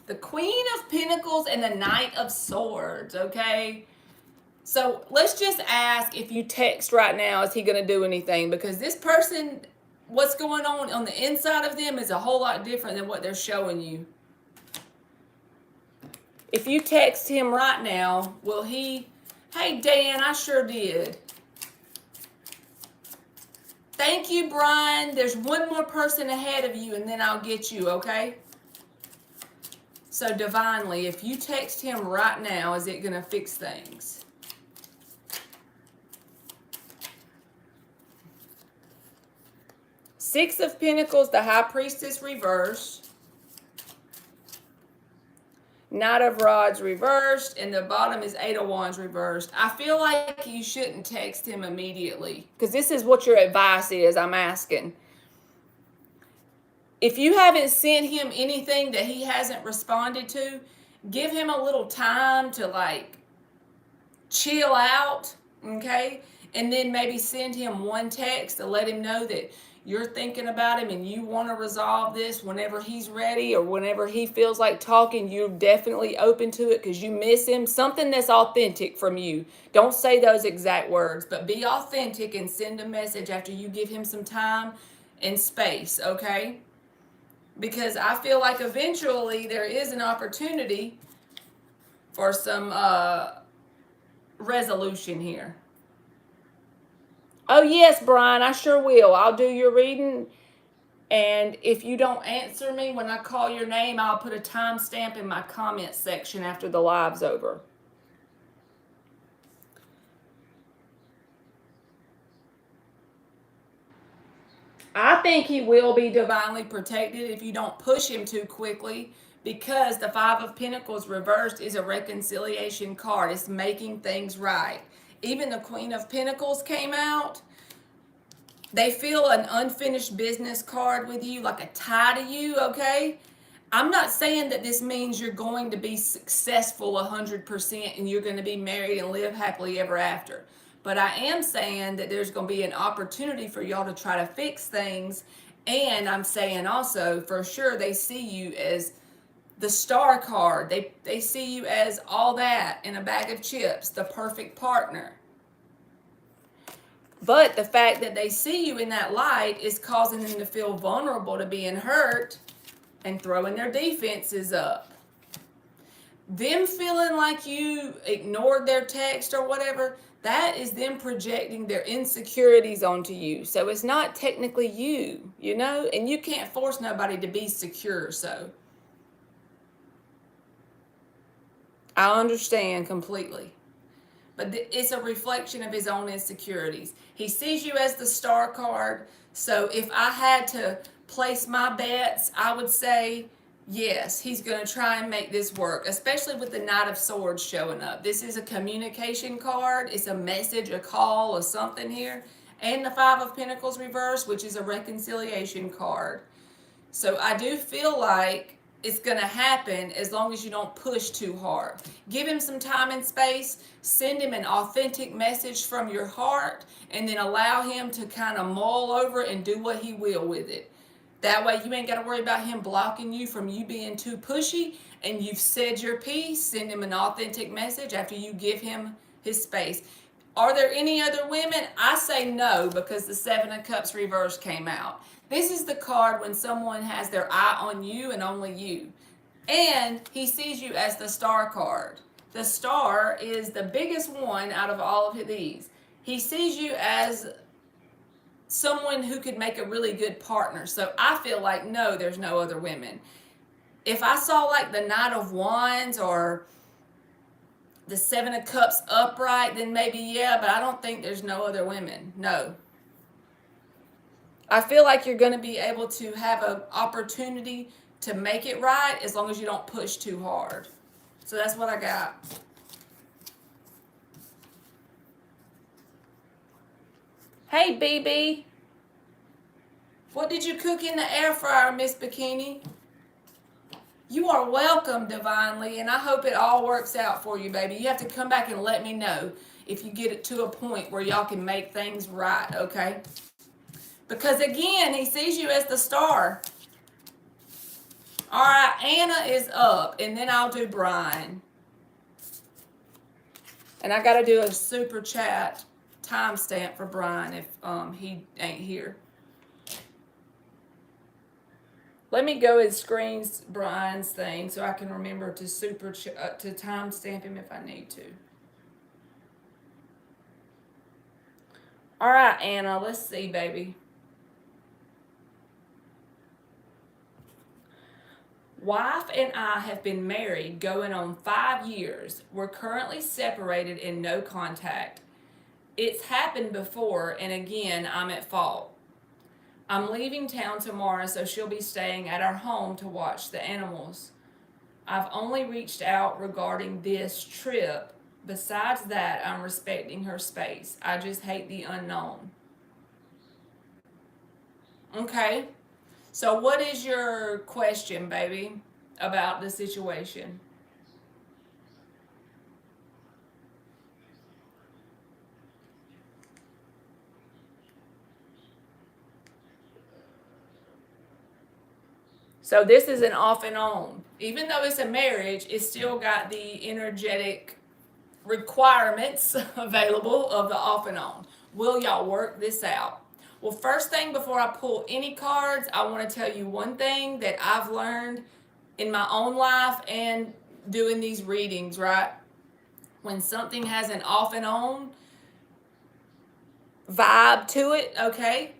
the Queen of Pentacles and the Knight of Swords, okay? So let's just ask, if you text right now, is he going to do anything? Because this person, what's going on the inside of them is a whole lot different than what they're showing you. If you text him right now, will he, hey Dan, I sure did. Thank you, Brian. There's one more person ahead of you, and then I'll get you, okay? So, divinely, if you text him right now, is it going to fix things? Six of Pentacles, the High Priestess reversed. Knight of Rods reversed, and the bottom is Eight of Wands reversed. I feel like you shouldn't text him immediately, because this is what your advice is, I'm asking. If you haven't sent him anything that he hasn't responded to, give him a little time to like chill out, okay? And then maybe send him one text to let him know that you're thinking about him and you want to resolve this whenever he's ready or whenever he feels like talking. You're definitely open to it because you miss him. Something that's authentic from you. Don't say those exact words, but be authentic and send a message after you give him some time and space, okay? Because I feel like eventually there is an opportunity for some resolution here. Oh, yes, Brian, I sure will. I'll do your reading. And if you don't answer me when I call your name, I'll put a timestamp in my comment section after the live's over. I think he will be divinely protected if you don't push him too quickly, because the Five of Pentacles reversed is a reconciliation card. It's making things right. Even the Queen of Pentacles came out. They feel an unfinished business card with you, like a tie to you, okay? I'm not saying that this means you're going to be successful 100% and you're going to be married and live happily ever after. But I am saying that there's going to be an opportunity for y'all to try to fix things. And I'm saying also, for sure, they see you as the star card. They see you as all that in a bag of chips, the perfect partner. But the fact that they see you in that light is causing them to feel vulnerable to being hurt and throwing their defenses up. Them feeling like you ignored their text or whatever, that is them projecting their insecurities onto you. So it's not technically you, you know, and you can't force nobody to be secure. So I understand completely. But it's a reflection of his own insecurities. He sees you as the star card. So if I had to place my bets, I would say yes, he's going to try and make this work, especially with the Knight of Swords showing up. This is a communication card. It's a message, a call, or something here. And the Five of Pentacles reverse, which is a reconciliation card. So I do feel like it's going to happen as long as you don't push too hard. Give him some time and space. Send him an authentic message from your heart, and then allow him to kind of mull over and do what he will with it. That way you ain't got to worry about him blocking you from you being too pushy, and you've said your piece. Send him an authentic message after you give him his space. Are there any other women? I say no, because the Seven of Cups reverse came out. This is the card when someone has their eye on you and only you. And he sees you as the star card. The star is the biggest one out of all of these. He sees you as someone who could make a really good partner. So I feel like, no, there's no other women. If I saw like the Knight of Wands or the Seven of Cups upright, then maybe yeah, but I don't think there's no other women. No. I feel like you're going to be able to have an opportunity to make it right as long as you don't push too hard. So that's what I got. Hey, BB. What did you cook in the air fryer, Miss Bikini? You are welcome, divinely, and I hope it all works out for you, baby. You have to come back and let me know if you get it to a point where y'all can make things right, okay? Because again, he sees you as the star. All right, Anna is up, and then I'll do Brian. And I got to do a super chat timestamp for Brian if he ain't here. Let me go and screen Brian's thing so I can remember to to timestamp him if I need to. All right, Anna, let's see, baby. Wife and I have been married going on 5 years. We're currently separated and no contact. It's happened before, and again, I'm at fault. I'm leaving town tomorrow, so she'll be staying at our home to watch the animals. I've only reached out regarding this trip. Besides that, I'm respecting her space. I just hate the unknown. Okay. So what is your question, baby, about the situation? So this is an off and on. Even though it's a marriage, it's still got the energetic requirements available of the off and on. Will y'all work this out? Well, first thing before I pull any cards, I want to tell you one thing that I've learned in my own life and doing these readings, right? When something has an off and on vibe to it, okay?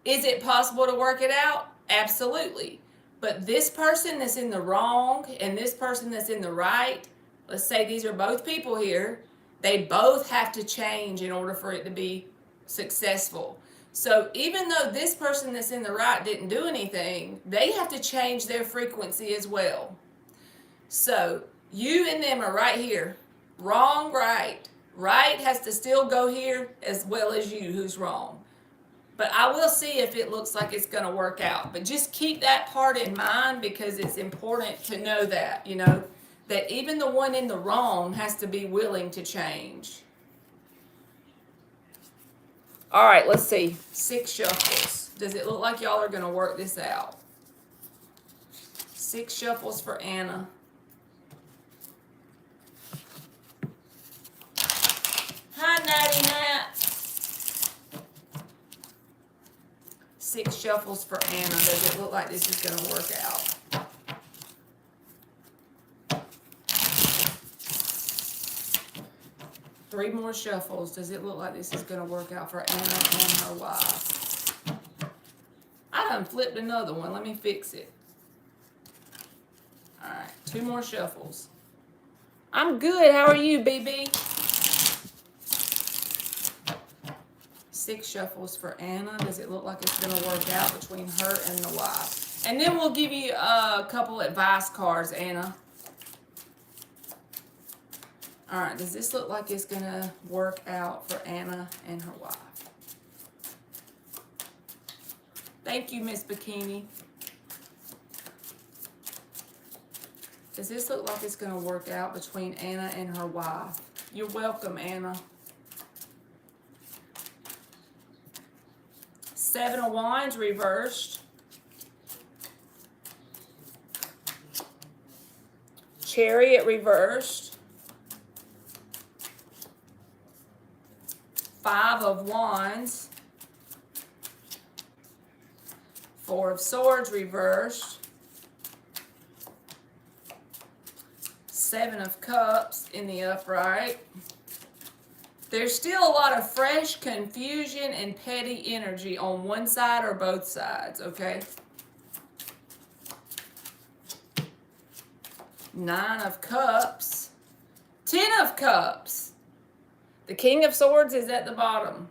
Is it possible to work it out? Absolutely. But this person that's in the wrong and this person that's in the right, let's say these are both people here, they both have to change in order for it to be successful. So even though this person that's in the right didn't do anything, they have to change their frequency as well. So you and them are right here. Wrong, right. Right has to still go here as well as you who's wrong. But I will see if it looks like it's going to work out. But just keep that part in mind because it's important to know that, you know, that even the one in the wrong has to be willing to change. All right, let's see. 6 shuffles. Does it look like y'all are going to work this out? 6 shuffles for Anna. Hi, Natty Nat. 6 shuffles for Anna. Does it look like this is going to work out? 3 more shuffles. Does it look like this is going to work out for Anna and her wife? I done flipped another one. Let me fix it. All right, 2 more shuffles. I'm good. How are you, BB? 6 shuffles for Anna. Does it look like it's going to work out between her and the wife? And then we'll give you a couple advice cards, Anna. All right, does this look like it's going to work out for Anna and her wife? Thank you, Miss Bikini. Does this look like it's going to work out between Anna and her wife? You're welcome, Anna. 7 of Wands reversed. Chariot reversed. 5 of Wands. 4 of Swords reversed. 7 of Cups in the upright. There's still a lot of fresh confusion and petty energy on one side or both sides, okay? 9 of Cups. 10 of Cups. The King of Swords is at the bottom.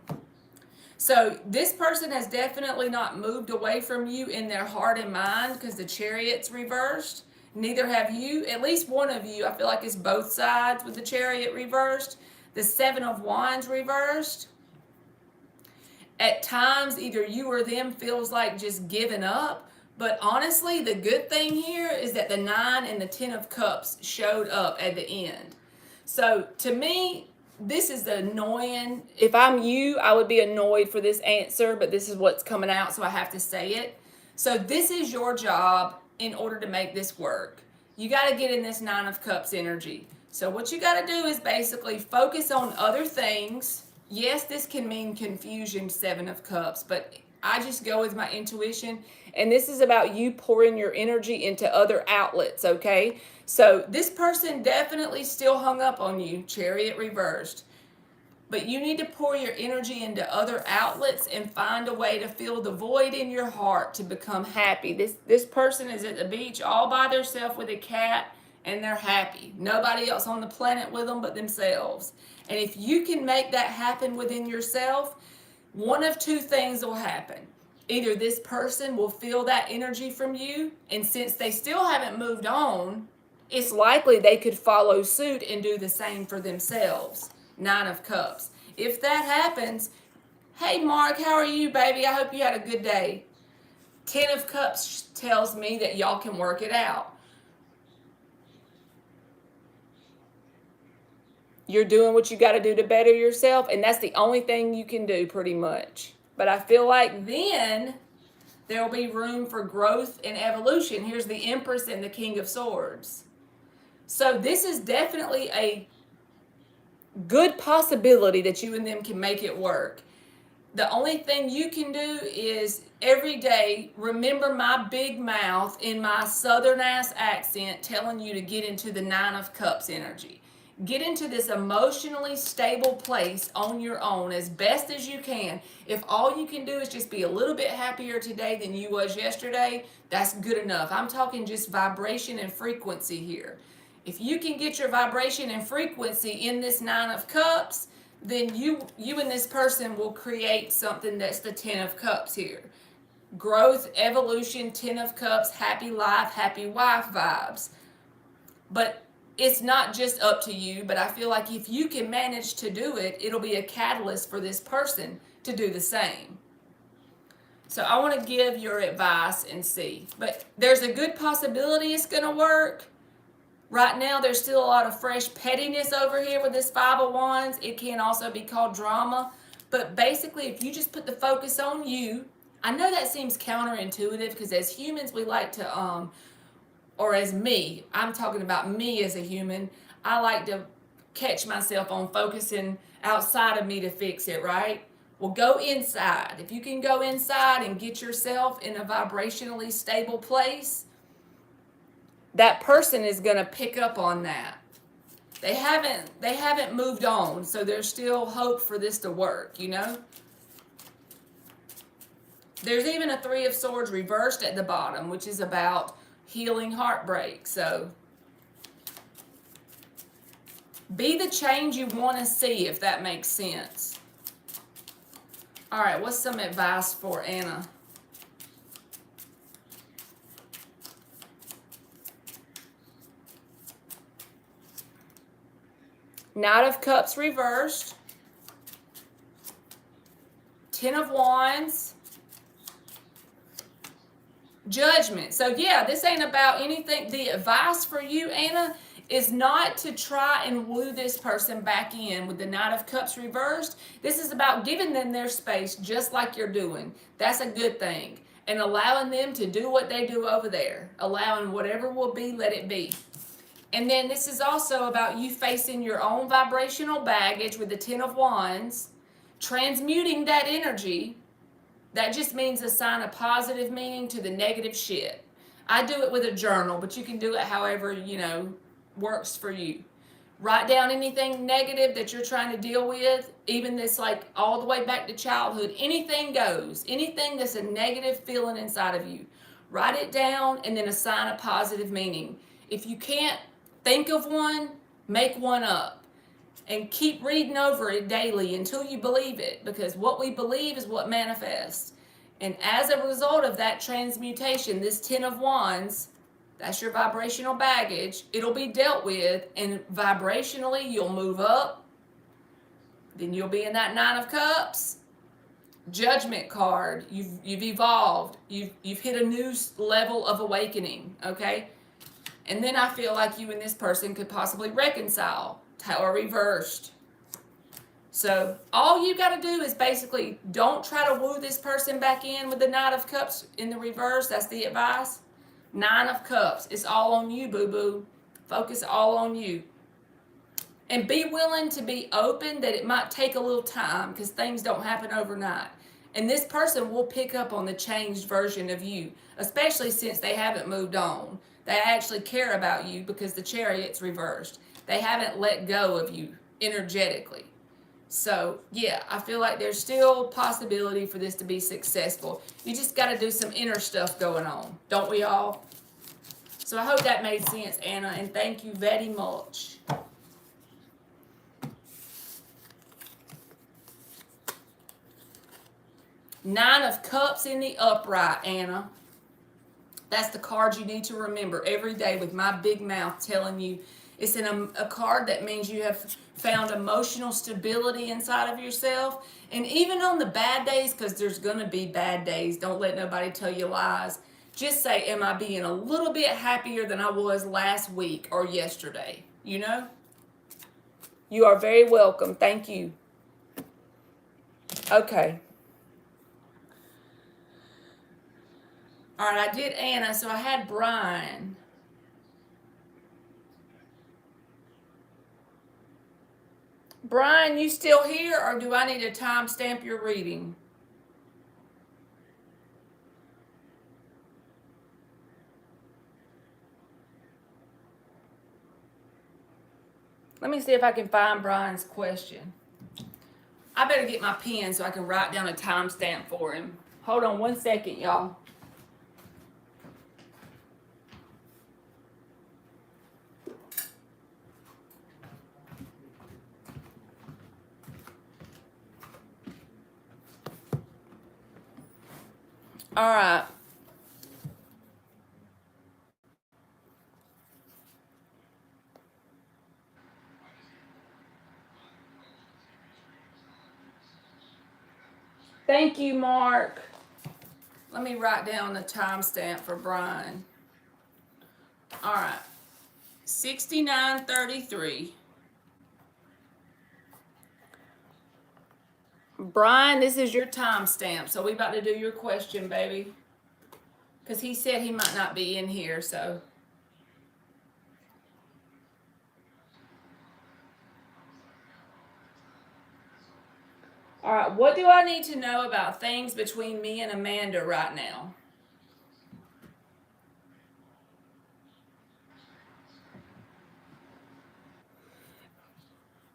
So this person has definitely not moved away from you in their heart and mind because the Chariot's reversed. Neither have you. At least one of you, I feel like it's both sides with the Chariot reversed. The 7 of Wands reversed. At times, either you or them feels like just giving up. But honestly, the good thing here is that the 9 and the 10 of Cups showed up at the end. So to me, this is annoying. If I'm you, I would be annoyed for this answer, but this is what's coming out, so I have to say it. So this is your job in order to make this work. You got to get in this 9 of Cups energy. So what you got to do is basically focus on other things. Yes, this can mean confusion, 7 of Cups, but I just go with my intuition. And this is about you pouring your energy into other outlets, okay? So this person definitely still hung up on you, Chariot reversed. But you need to pour your energy into other outlets and find a way to fill the void in your heart to become happy. This person is at the beach all by themselves with a cat and they're happy. Nobody else on the planet with them but themselves. And if you can make that happen within yourself, one of 2 things will happen. Either this person will feel that energy from you, and since they still haven't moved on, it's likely they could follow suit and do the same for themselves. 9 of Cups. If that happens, hey Mark, how are you, baby? I hope you had a good day. 10 of Cups tells me that y'all can work it out. You're doing what you got to do to better yourself, and that's the only thing you can do pretty much. But I feel like then there will be room for growth and evolution. Here's the Empress and the King of Swords. So this is definitely a good possibility that you and them can make it work. The only thing you can do is every day remember my big mouth in my southern ass accent telling you to get into the 9 of Cups energy. Get into this emotionally stable place on your own as best as you can. If all you can do is just be a little bit happier today than you was yesterday, that's good enough. I'm talking just vibration and frequency here. If you can get your vibration and frequency in this 9 of Cups, then you and this person will create something that's the 10 of Cups here. Growth, evolution, 10 of Cups, happy life, happy wife vibes. But it's not just up to you, but I feel like if you can manage to do it, it'll be a catalyst for this person to do the same. So I want to give your advice and see. But there's a good possibility it's going to work. Right now, there's still a lot of fresh pettiness over here with this 5 of Wands. It can also be called drama. But basically, if you just put the focus on you, I know that seems counterintuitive because as humans, we like to, or as me, I'm talking about me as a human, I like to catch myself on focusing outside of me to fix it, right? Well, go inside. If you can go inside and get yourself in a vibrationally stable place, that person is going to pick up on that. They haven't moved on, so there's still hope for this to work, you know? There's even a Three of Swords reversed at the bottom, which is about healing heartbreak. So be the change you want to see, if that makes sense. All right, what's some advice for Anna? Knight of Cups reversed. Ten of Wands. Judgment. So yeah, this ain't about anything. The advice for you, Anna, is not to try and woo this person back in with the Knight of Cups reversed. This is about giving them their space, just like you're doing. That's a good thing. And allowing them to do what they do over there. Allowing whatever will be, let it be. And then this is also about you facing your own vibrational baggage with the Ten of Wands, transmuting that energy. That just means assign a positive meaning to the negative shit. I do it with a journal, but you can do it however, works for you. Write down anything negative that you're trying to deal with, even this like all the way back to childhood. Anything goes. Anything that's a negative feeling inside of you. Write it down and then assign a positive meaning. If you can't think of one, make one up. And keep reading over it daily until you believe it, because what we believe is what manifests. And as a result of that transmutation, this Ten of Wands, that's your vibrational baggage, it'll be dealt with, and vibrationally you'll move up. Then you'll be in that Nine of Cups. Judgment card. You've evolved. You've hit a new level of awakening, okay? And then I feel like you and this person could possibly reconcile. Tower reversed. So all you got to do is basically don't try to woo this person back in with the Knight of Cups in the reverse. That's the advice. Nine of Cups. It's all on you, boo-boo. Focus all on you. And be willing to be open that it might take a little time, because things don't happen overnight. And this person will pick up on the changed version of you, especially since they haven't moved on. They actually care about you because the Chariot's reversed. They haven't let go of you energetically. So, yeah, I feel like there's still possibility for this to be successful. You just got to do some inner stuff going on. Don't we all? So I hope that made sense, Anna, and thank you very much. Nine of Cups in the upright, Anna. That's the card you need to remember every day with my big mouth telling you. It's a card that means you have found emotional stability inside of yourself. And even on the bad days, because there's going to be bad days, don't let nobody tell you lies. Just say, am I being a little bit happier than I was last week or yesterday? You know? You are very welcome. Thank you. Okay. All right, I did Anna, so I had Brian. Brian, you still here, or do I need to timestamp your reading? Let me see if I can find Brian's question. I better get my pen so I can write down a timestamp for him. Hold on 1 second, y'all. All right. Thank you, Mark. Let me write down the timestamp for Brian. All right. 69:33. Brian, this is your timestamp. So we about to do your question, baby. Because he said he might not be in here, so. All right, what do I need to know about things between me and Amanda right now?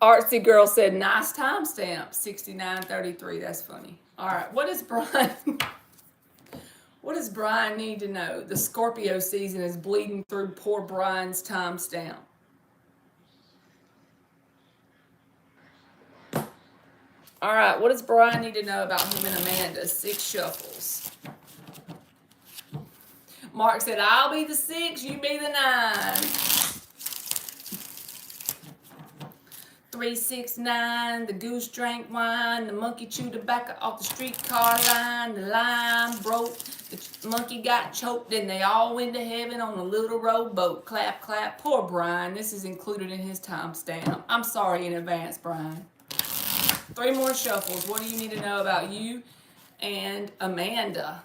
Artsy Girl said, nice timestamp, 69:33. That's funny. All right, what does Brian... What does Brian need to know? The Scorpio season is bleeding through poor Brian's timestamp. All right, what does Brian need to know about him and Amanda? 6 shuffles. Mark said, I'll be the 6, you be the 9. 3, 6, 9, the goose drank wine, the monkey chewed tobacco off the streetcar line, the lime broke, the monkey got choked, and they all went to heaven on a little rowboat. Clap, clap. Poor Brian. This is included in his timestamp. I'm sorry in advance, Brian. 3 more shuffles. What do you need to know about you and Amanda?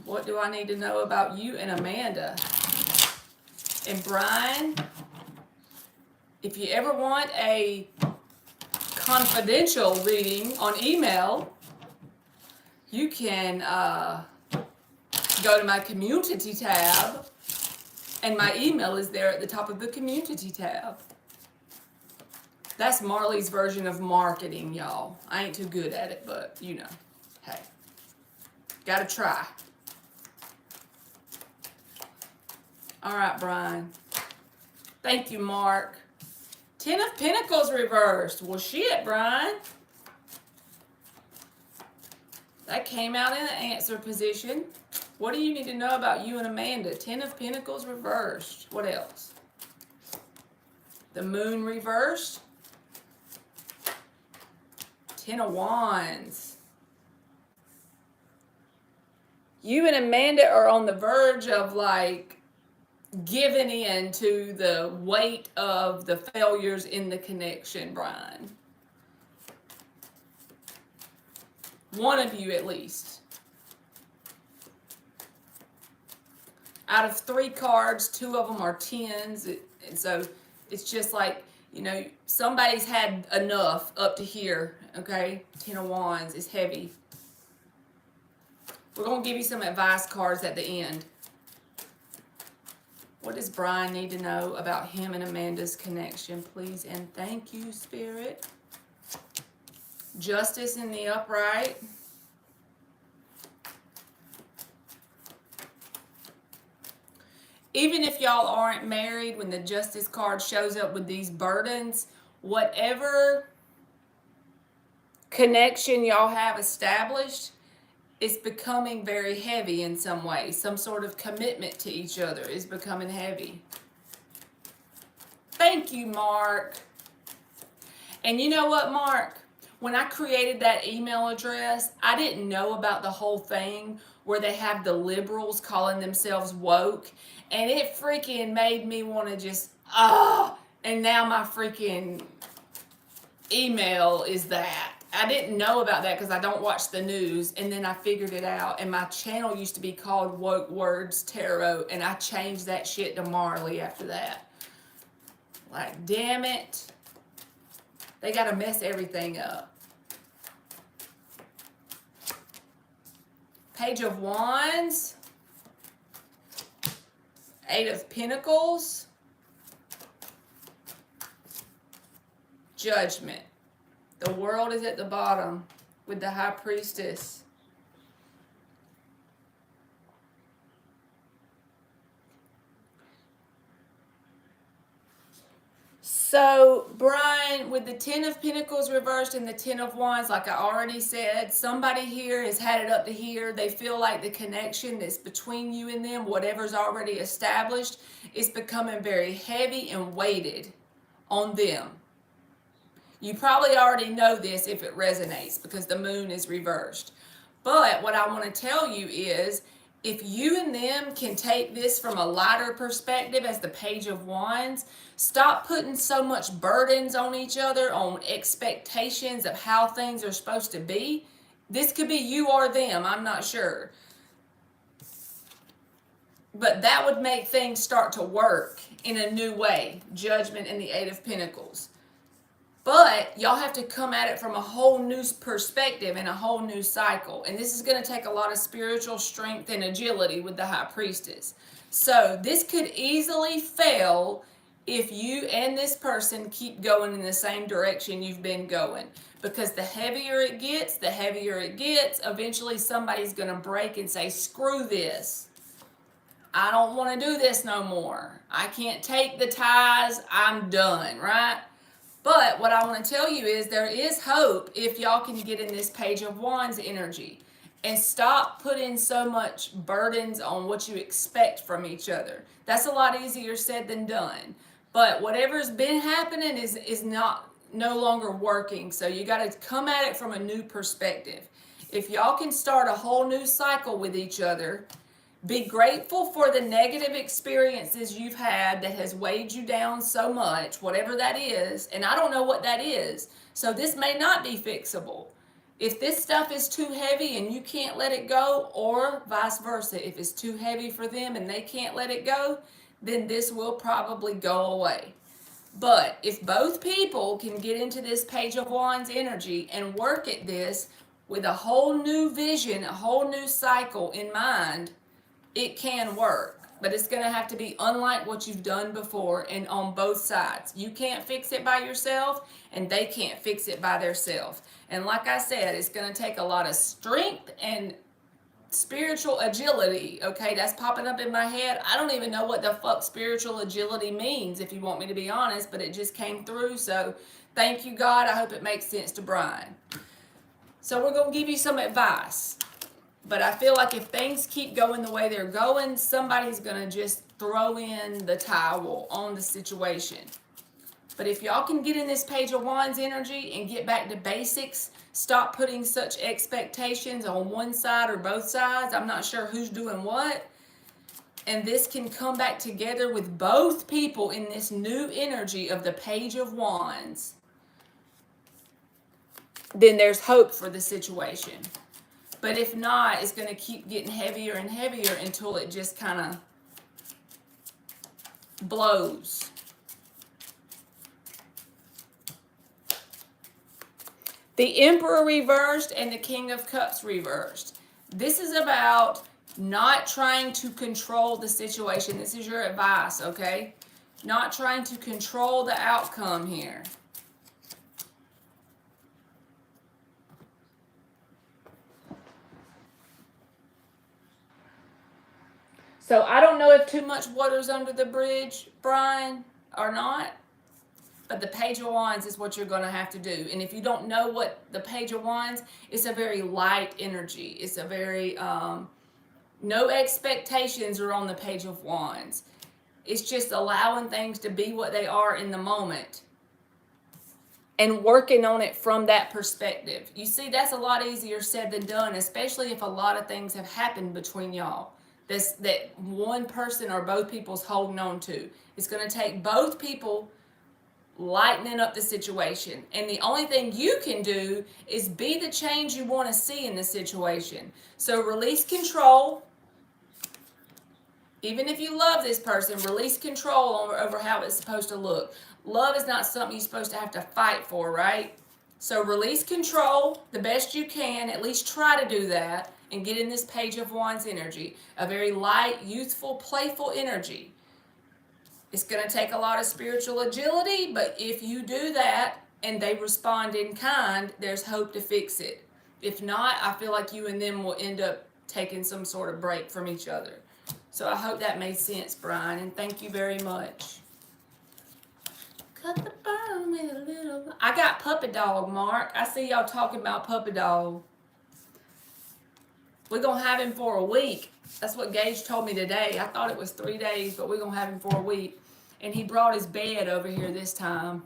What do I need to know about you and Amanda? And Brian, if you ever want a confidential reading on email, you can go to my community tab, and my email is there at the top of the community tab. That's Marley's version of marketing, y'all. I ain't too good at it, but you know, hey, gotta try. All right, Brian. Thank you, Mark. 10 of Pentacles reversed. Well, shit, Brian. That came out in the answer position. What do you need to know about you and Amanda? 10 of Pentacles reversed. What else? The Moon reversed. 10 of Wands. You and Amanda are on the verge of like giving in to the weight of the failures in the connection, Brian. One of you at least. Out of 3 cards, 2 of them are 10s. And so it's just like, you know, somebody's had enough up to here, okay? 10 of Wands is heavy. We're going to give you some advice cards at the end. What does Brian need to know about him and Amanda's connection, please? And thank you, Spirit. Justice in the upright. Even if y'all aren't married, when the Justice card shows up with these burdens, whatever connection y'all have established, it's becoming very heavy in some way. Some sort of commitment to each other is becoming heavy. Thank you, Mark. And you know what, Mark? When I created that email address, I didn't know about the whole thing where they have the liberals calling themselves woke. And it freaking made me want to just, and now my freaking email is that. I didn't know about that because I don't watch the news, and then I figured it out, and my channel used to be called Woke Words Tarot, and I changed that shit to Marley after that. Like, damn it. They got to mess everything up. Page of Wands. 8 of Pentacles. Judgment. The World is at the bottom with the High Priestess. So, Brian, with the 10 of Pentacles reversed and the 10 of Wands, like I already said, somebody here has had it up to here. They feel like the connection that's between you and them, whatever's already established, is becoming very heavy and weighted on them. You probably already know this if it resonates because the moon is reversed. But what I want to tell you is, if you and them can take this from a lighter perspective as the Page of Wands, stop putting so much burdens on each other, on expectations of how things are supposed to be. This could be you or them, I'm not sure. But that would make things start to work in a new way. Judgment and the 8 of Pentacles. But y'all have to come at it from a whole new perspective and a whole new cycle. And this is going to take a lot of spiritual strength and agility with the high priestess. So this could easily fail if you and this person keep going in the same direction you've been going. Because the heavier it gets, eventually somebody's going to break and say, screw this. I don't want to do this no more. I can't take the ties. I'm done, right? But what I want to tell you is there is hope if y'all can get in this Page of Wands energy and stop putting so much burdens on what you expect from each other. That's a lot easier said than done. But whatever's been happening is no longer working. So you got to come at it from a new perspective. If y'all can start a whole new cycle with each other, be grateful for the negative experiences you've had that has weighed you down so much, whatever that is. And I don't know what that is. So this may not be fixable. If this stuff is too heavy and you can't let it go, or vice versa, if it's too heavy for them and they can't let it go, then this will probably go away. But if both people can get into this Page of Wands energy and work at this with a whole new vision, a whole new cycle in mind, it can work. But it's going to have to be unlike what you've done before and on both sides. You can't fix it by yourself and they can't fix it by themselves. And like I said, it's going to take a lot of strength and spiritual agility. Okay, that's popping up in my head. I don't even know what the fuck spiritual agility means, if you want me to be honest, but it just came through. So thank you, God. I hope it makes sense to Brian. So we're going to give you some advice. But I feel like if things keep going the way they're going, somebody's going to just throw in the towel on the situation. But if y'all can get in this Page of Wands energy and get back to basics, stop putting such expectations on one side or both sides. I'm not sure who's doing what. And this can come back together with both people in this new energy of the Page of Wands. Then there's hope for the situation. But if not, it's going to keep getting heavier and heavier until it just kind of blows. The Emperor reversed and the King of Cups reversed. This is about not trying to control the situation. This is your advice, okay? Not trying to control the outcome here. So I don't know if too much water's under the bridge, Brian, or not. But the Page of Wands is what you're going to have to do. And if you don't know what the Page of Wands, it's a very light energy. It's a very, no expectations are on the Page of Wands. It's just allowing things to be what they are in the moment and working on it from that perspective. You see, that's a lot easier said than done, especially if a lot of things have happened between y'all that one person or both people's holding on to. It's going to take both people lightening up the situation. And the only thing you can do is be the change you want to see in the situation. So release control. Even if you love this person, release control over how it's supposed to look. Love is not something you're supposed to have to fight for, right? So release control the best you can. At least try to do that and get in this Page of Wands energy. A very light, youthful, playful energy. It's going to take a lot of spiritual agility, but if you do that and they respond in kind, there's hope to fix it. If not, I feel like you and them will end up taking some sort of break from each other. So I hope that made sense, Brian, and thank you very much. Cut the bone with a little... I got Puppy Dog, Mark. I see y'all talking about Puppy Dog. We're going to have him for a week. That's what Gage told me today. I thought it was 3 days, but we're going to have him for a week. And he brought his bed over here this time.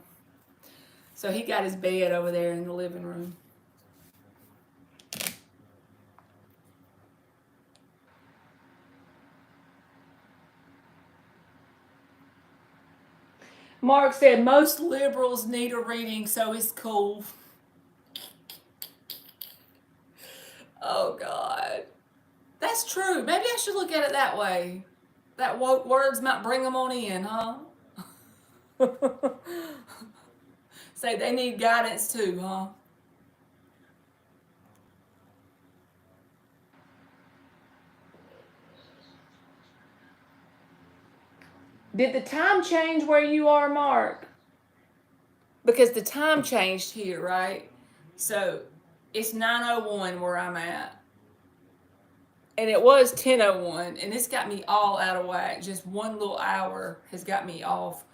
So he got his bed over there in the living room. Mark said most liberals need a reading, so it's cool. Oh, God. That's true. Maybe I should look at it that way. That words might bring them on in, huh? Say they need guidance too, huh? Did the time change where you are, Mark? Because the time changed here, right? So it's 9:01 where I'm at. And it was 10:01, and it's got me all out of whack. Just one little hour has got me off.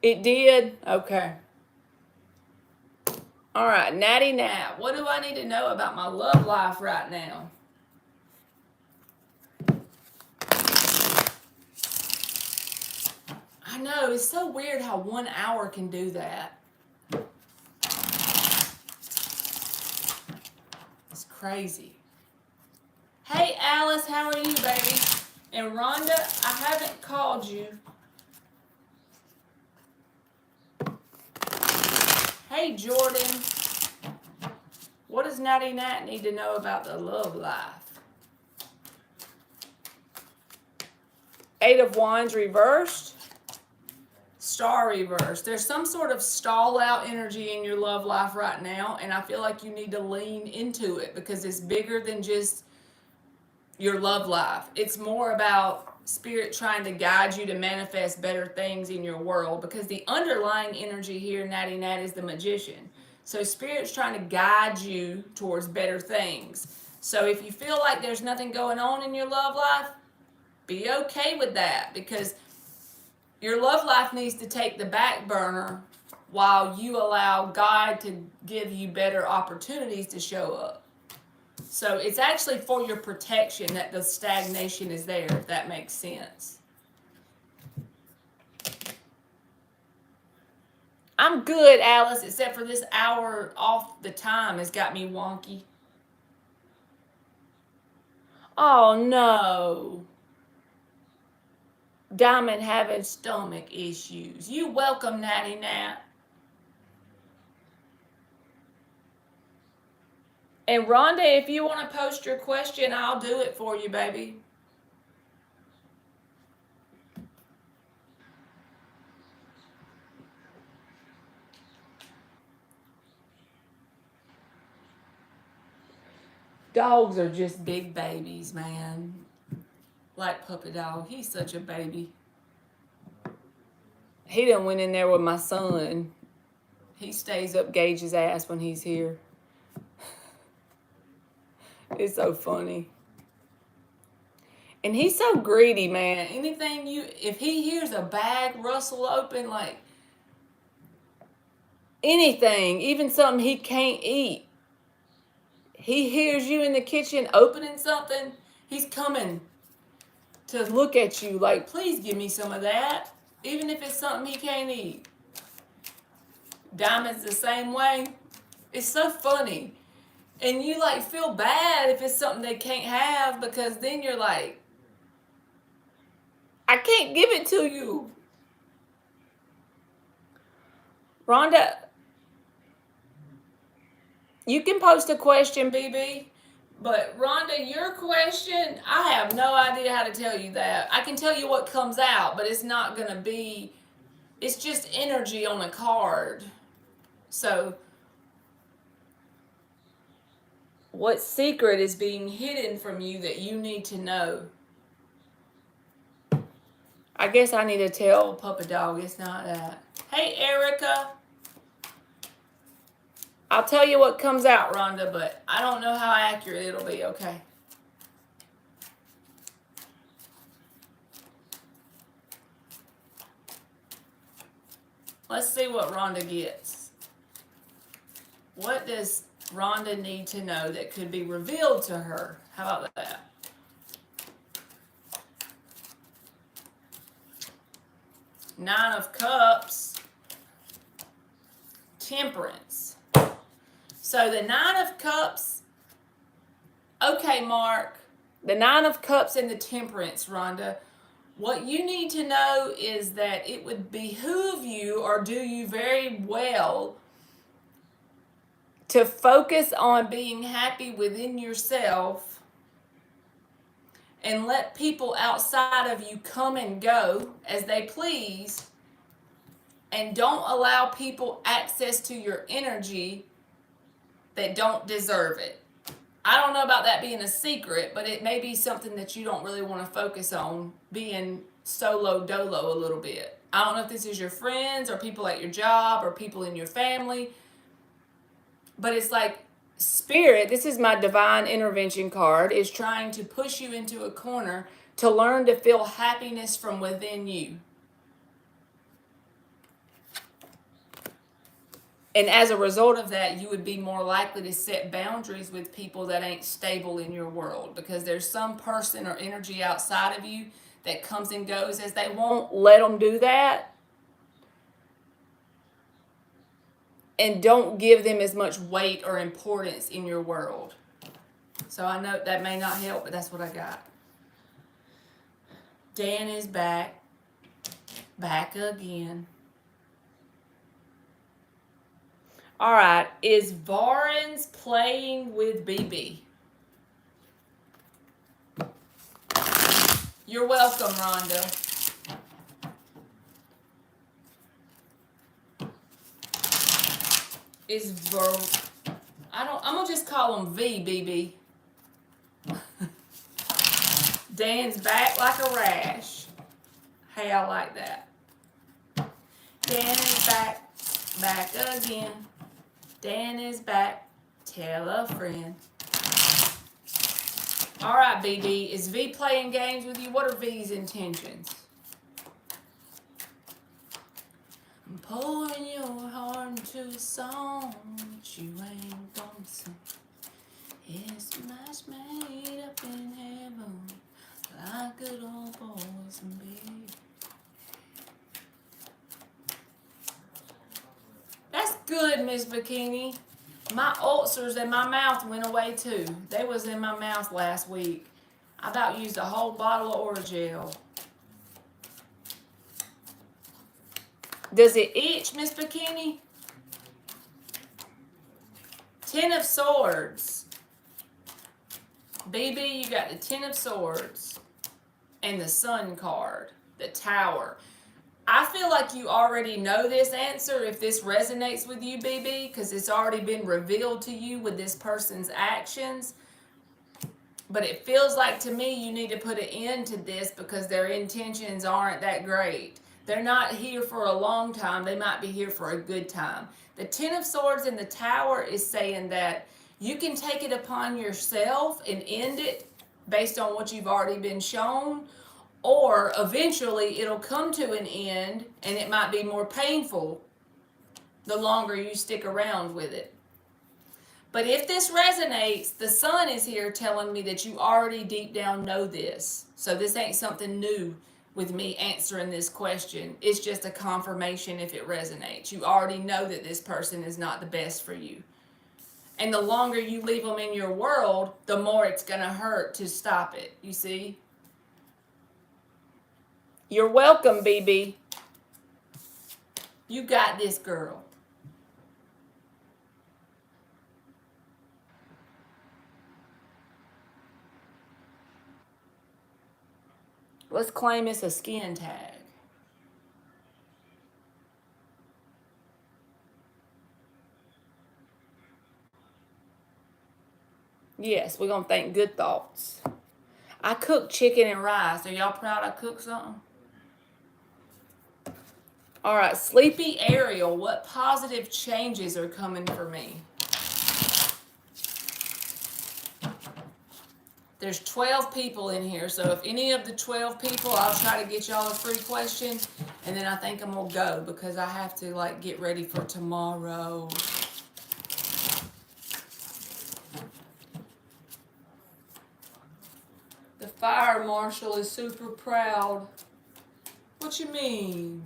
It did? Okay. All right, Natty Nat. What do I need to know about my love life right now? I know, it's so weird how 1 hour can do that. It's crazy. Hey, Alice, how are you, baby? And Rhonda, I haven't called you. Hey, Jordan. What does Natty Nat need to know about the love life? 8 of Wands reversed. Star reversed. There's some sort of stall out energy in your love life right now, and I feel like you need to lean into it because it's bigger than just your love life. It's more about spirit trying to guide you to manifest better things in your world, because the underlying energy here, Natty Nat, is the Magician. So spirit's trying to guide you towards better things. So if you feel like there's nothing going on in your love life, be okay with that, because your love life needs to take the back burner while you allow God to give you better opportunities to show up. So it's actually for your protection that the stagnation is there, if that makes sense. I'm good, Alice, except for this hour off the time has got me wonky. Oh no. Diamond having stomach issues. You welcome, Natty Nat. And Rhonda, if you want to post your question, I'll do it for you, baby. Dogs are just big babies, man. Like Puppy Dog. He's such a baby. He done went in there with my son. He stays up Gage's ass when he's here. It's so funny. And he's so greedy, man. Anything if he hears a bag rustle open, like anything, even something he can't eat, he hears you in the kitchen opening something, he's coming to look at you like, please give me some of that, even if it's something he can't eat. Diamond's the same way. It's so funny. And you like feel bad if it's something they can't have, because then you're like, I can't give it to you. Rhonda, you can post a question, BB. But Rhonda, your question, I have no idea how to tell you that. I can tell you what comes out, but it's not going to be, it's just energy on a card. So, what secret is being hidden from you that you need to know? I guess I need to tell Puppy Dog it's not that. Hey, Erica. I'll tell you what comes out, Rhonda, but I don't know how accurate it'll be, okay? Let's see what Rhonda gets. What does Rhonda need to know that could be revealed to her? How about that? Nine of Cups. Temperance. So the Nine of Cups. Okay, Mark. The Nine of Cups and the Temperance, Rhonda. What you need to know is that it would behoove you, or do you very well, to focus on being happy within yourself and let people outside of you come and go as they please, and don't allow people access to your energy that don't deserve it. I don't know about that being a secret, but it may be something that you don't really want to focus on, being solo dolo a little bit. I don't know if this is your friends or people at your job or people in your family, but it's like Spirit, this is my divine intervention card, is trying to push you into a corner to learn to feel happiness from within you. And as a result of that, you would be more likely to set boundaries with people that ain't stable in your world, because there's some person or energy outside of you that comes and goes as they want. Let them do that. And don't give them as much weight or importance in your world. So I know that may not help, but that's what I got. Dan is back. Back again. All right, is Varens playing with BB? You're welcome, Rhonda. I'm gonna just call him V, BB. Dan's back like a rash. Hey, I like that. Dan is back again. Dan is back. Tell a friend. All right, BB. Is V playing games with you? What are V's intentions? I'm pouring your heart into a song that you ain't gonna sing. It's a match made up in heaven, like good old boys and beer. That's good, Miss Bikini. My ulcers in my mouth went away too. They was in my mouth last week. I about used a whole bottle of Orajel. Does it itch, Miss Bikini? Ten of Swords. BB, you got the Ten of Swords and the Sun card, the Tower. I feel like you already know this answer if this resonates with you, BB, because it's already been revealed to you with this person's actions. But it feels like to me you need to put an end to this because their intentions aren't that great. They're not here for a long time. They might be here for a good time. The Ten of Swords in the Tower is saying that you can take it upon yourself and end it based on what you've already been shown, or eventually it'll come to an end and it might be more painful the longer you stick around with it. But if this resonates, the Sun is here telling me that you already deep down know this. So this ain't something new with me answering this question. It's just a confirmation if it resonates. You already know that this person is not the best for you. And the longer you leave them in your world, the more it's going to hurt to stop it. You see? You're welcome, BB. You got this, girl. Let's claim it's a skin tag. Yes, we're going to think good thoughts. I cooked chicken and rice. Are y'all proud I cooked something? All right, Sleepy Ariel, what positive changes are coming for me? There's 12 people in here, so if any of the 12 people, I'll try to get y'all a free question, and then I think I'm going to go because I have to, like, get ready for tomorrow. The fire marshal is super proud. What you mean?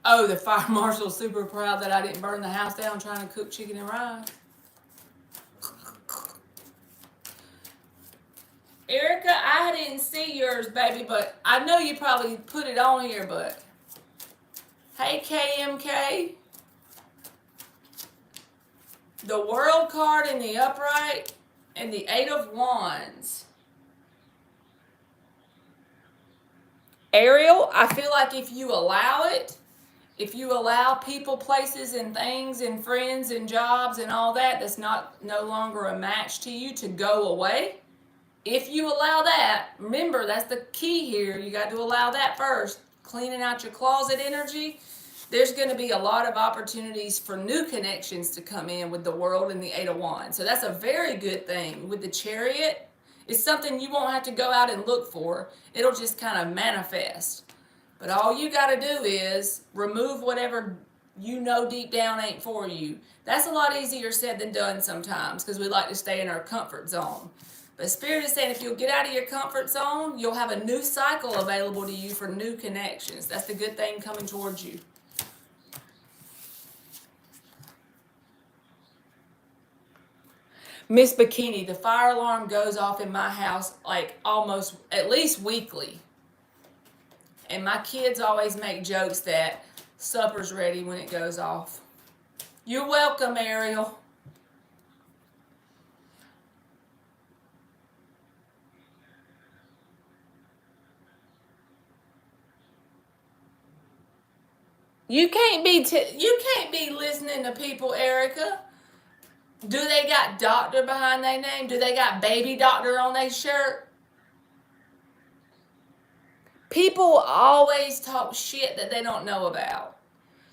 Oh, the fire marshal's super proud that I didn't burn the house down trying to cook chicken and rice. Erica, I didn't see yours, baby, but I know you probably put it on here, but... Hey, KMK. The World card in the upright and the Eight of Wands. Ariel, I feel like if you allow it, if you allow people, places, and things, and friends, and jobs, and all that, that's no longer a match to you, to go away. If you allow that, remember, that's the key here. You got to allow that first. Cleaning out your closet energy. There's going to be a lot of opportunities for new connections to come in with the world and the Eight of Wands. So that's a very good thing. With the Chariot, it's something you won't have to go out and look for. It'll just kind of manifest. But all you got to do is remove whatever you know deep down ain't for you. That's a lot easier said than done sometimes, because we like to stay in our comfort zone. But Spirit is saying if you'll get out of your comfort zone, you'll have a new cycle available to you for new connections. That's the good thing coming towards you. Miss Bikini, the fire alarm goes off in my house like almost at least weekly. And my kids always make jokes that supper's ready when it goes off. You're welcome, Ariel. You can't be listening to people, Erica. Do they got doctor behind their name? Do they got baby doctor on their shirt? People always talk shit that they don't know about.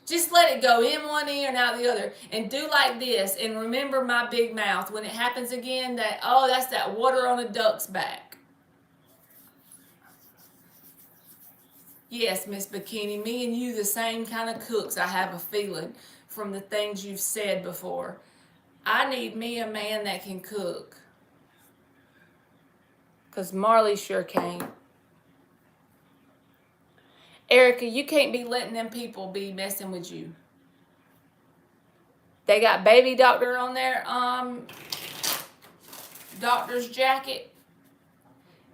Just let it go in one ear and out the other. And do like this. And remember my big mouth. When it happens again, that's that water on a duck's back. Yes, Miss Bikini. Me and you the same kind of cooks, I have a feeling, from the things you've said before. I need me a man that can cook. Because Marley sure can't. Erica, you can't be letting them people be messing with you. They got baby doctor on their doctor's jacket.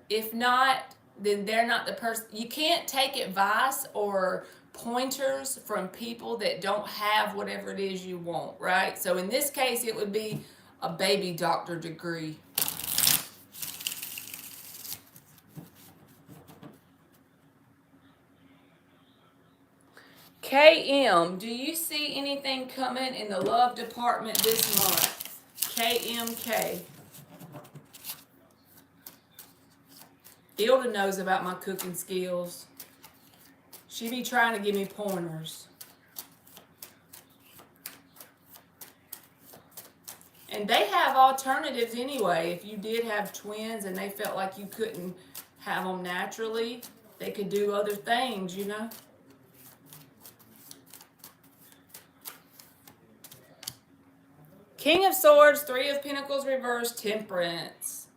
If not, then they're not the person. You can't take advice or pointers from people that don't have whatever it is you want, right? So in this case, it would be a baby doctor degree. KM, do you see anything coming in the love department this month? KMK. Ilda knows about my cooking skills. She be trying to give me pointers. And they have alternatives anyway. If you did have twins and they felt like you couldn't have them naturally, they could do other things, you know? King of Swords, Three of Pentacles reversed, Temperance.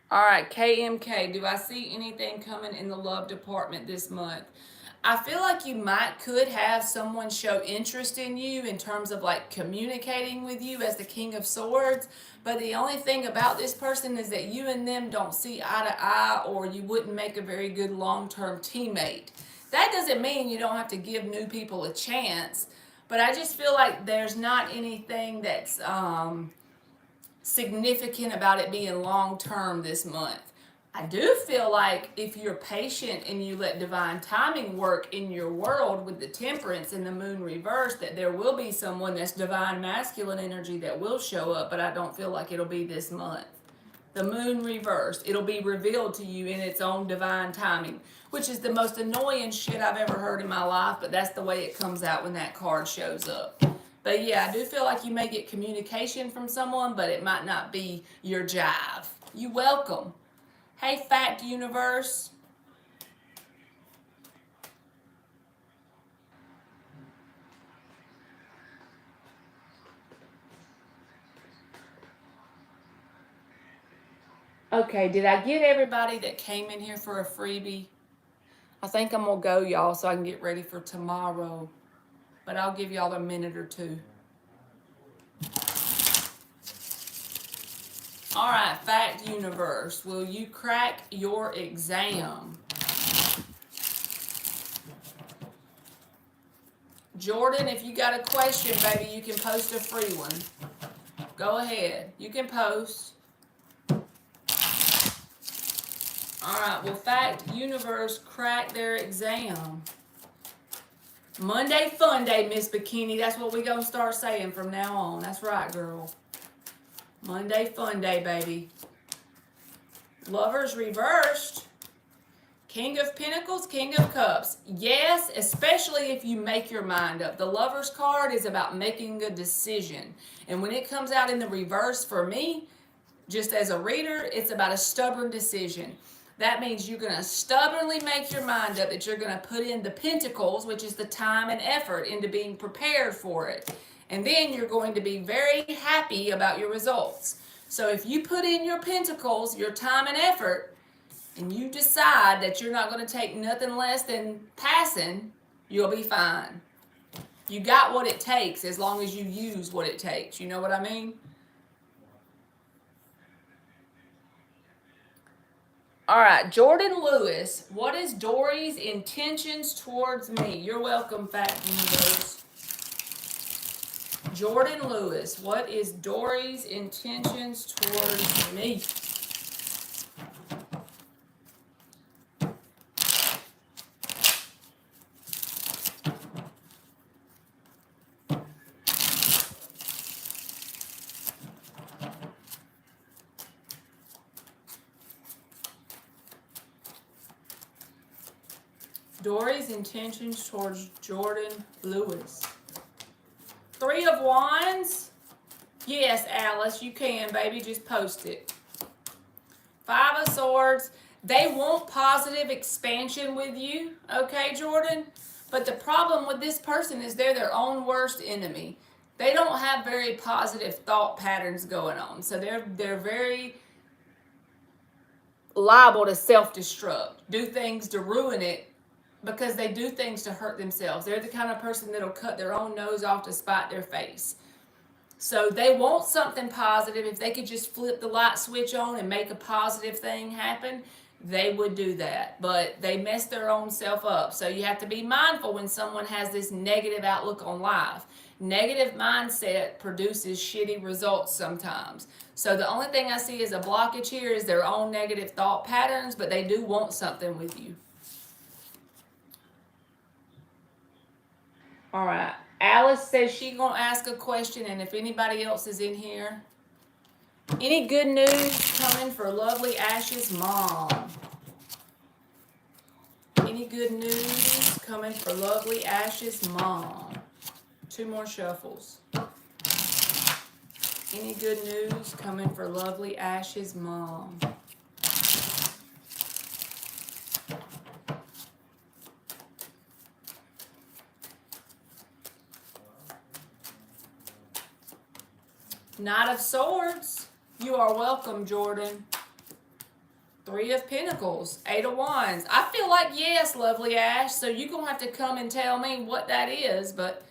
All right, KMK, do I see anything coming in the love department this month? I feel like you could have someone show interest in you in terms of like communicating with you as the King of Swords. But the only thing about this person is that you and them don't see eye to eye, or you wouldn't make a very good long-term teammate. That doesn't mean you don't have to give new people a chance. But I just feel like there's not anything that's significant about it being long-term this month. I do feel like if you're patient and you let divine timing work in your world with the Temperance and the Moon reverse, that there will be someone that's divine masculine energy that will show up, but I don't feel like it'll be this month. The Moon reversed, it'll be revealed to you in its own divine timing, which is the most annoying shit I've ever heard in my life, but that's the way it comes out when that card shows up. But yeah, I do feel like you may get communication from someone, but it might not be your jive. You welcome. Hey, Fact Universe. Okay, did I get everybody that came in here for a freebie? I think I'm going to go, y'all, so I can get ready for tomorrow. But I'll give y'all a minute or two. All right, Fact Universe, will you crack your exam? Jordan, if you got a question, baby, you can post a free one. Go ahead. You can post. All right, well, fact, universe cracked their exam. Monday fun day, Miss Bikini. That's what we gonna start saying from now on. That's right, girl. Monday fun day, baby. Lovers reversed. King of Pentacles, King of Cups. Yes, especially if you make your mind up. The Lover's card is about making a decision. And when it comes out in the reverse for me, just as a reader, it's about a stubborn decision. That means you're going to stubbornly make your mind up that you're going to put in the pentacles, which is the time and effort into being prepared for it. And then you're going to be very happy about your results. So if you put in your pentacles, your time and effort, and you decide that you're not going to take nothing less than passing, you'll be fine. You got what it takes as long as you use what it takes. You know what I mean? All right, Jordan Lewis, what is Dory's intentions towards me? You're welcome, Fact Universe. Jordan Lewis, what is Dory's intentions towards me? Dory's intentions towards Jordan Lewis. Three of Wands. Yes, Alice, you can, baby. Just post it. Five of Swords. They want positive expansion with you, okay, Jordan? But the problem with this person is they're their own worst enemy. They don't have very positive thought patterns going on. So they're very liable to self-destruct, do things to ruin it, because they do things to hurt themselves. They're the kind of person that'll cut their own nose off to spite their face. So they want something positive. If they could just flip the light switch on and make a positive thing happen, they would do that. But they mess their own self up. So you have to be mindful when someone has this negative outlook on life. Negative mindset produces shitty results sometimes. So the only thing I see as a blockage here is their own negative thought patterns, but they do want something with you. All right. Alice says she's going to ask a question, and if anybody else is in here. Any good news coming for lovely Ash's mom? Any good news coming for lovely Ash's mom? Two more shuffles. Any good news coming for lovely Ash's mom? Knight of Swords. You are welcome, Jordan. Three of Pentacles. Eight of Wands. I feel like yes, lovely Ash. So you're going to have to come and tell me what that is. But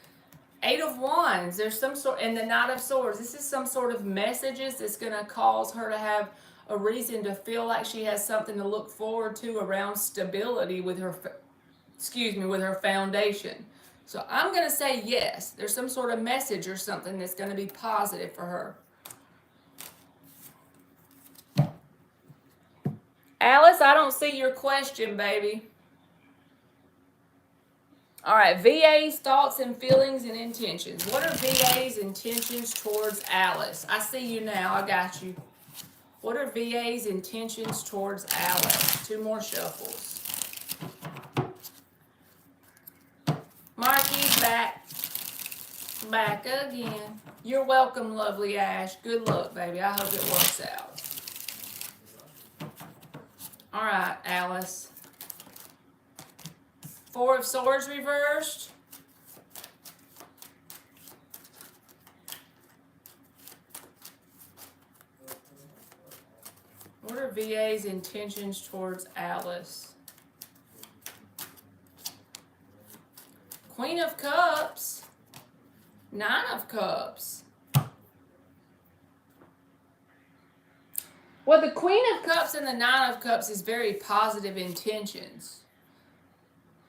Eight of Wands. There's some sort. And the Knight of Swords. This is some sort of messages that's going to cause her to have a reason to feel like she has something to look forward to around stability with her, with her foundation. So I'm going to say yes. There's some sort of message or something that's going to be positive for her. Alice, I don't see your question, baby. All right, VA's thoughts and feelings and intentions. What are VA's intentions towards Alice? I see you now. I got you. What are VA's intentions towards Alice? Two more shuffles. Marky's back. Back again. You're welcome, lovely Ash. Good luck, baby. I hope it works out. All right, Alice. Four of Swords reversed. What are VA's intentions towards Alice? Queen of Cups. Nine of Cups. Well, the Queen of Cups and the Nine of Cups is very positive intentions.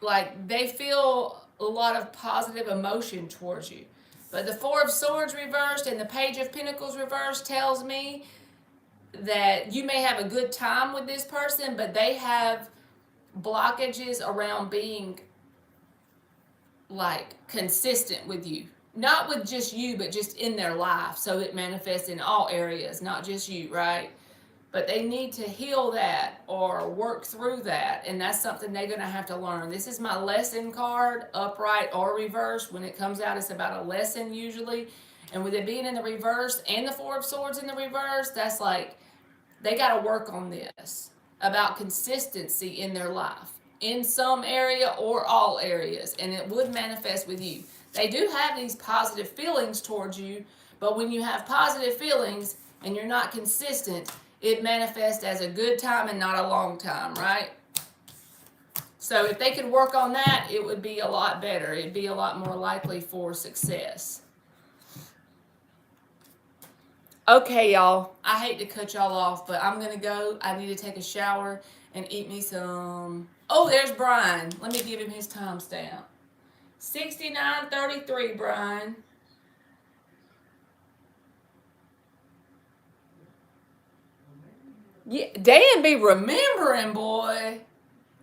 Like, they feel a lot of positive emotion towards you. But the Four of Swords reversed and the Page of Pentacles reversed tells me that you may have a good time with this person, but they have blockages around being like consistent with you. Not with just you, but just in their life. So it manifests in all areas, not just you, right? But they need to heal that or work through that, and that's something they're going to have to learn. This is my lesson card, upright or reversed. When it comes out, it's about a lesson usually, and with it being in the reverse and the Four of Swords in the reverse, that's like they got to work on this about consistency in their life in some area or all areas, and it would manifest with you. They do have these positive feelings towards you, but when you have positive feelings and you're not consistent, it manifests as a good time and not a long time, right? So if they could work on that, it would be a lot better. It'd be a lot more likely for success. Okay, y'all. I hate to cut y'all off, but I'm going to go. I need to take a shower and eat me some... Oh, there's Brian. Let me give him his timestamp. 69:33, Brian. Yeah, Dan be remembering, boy.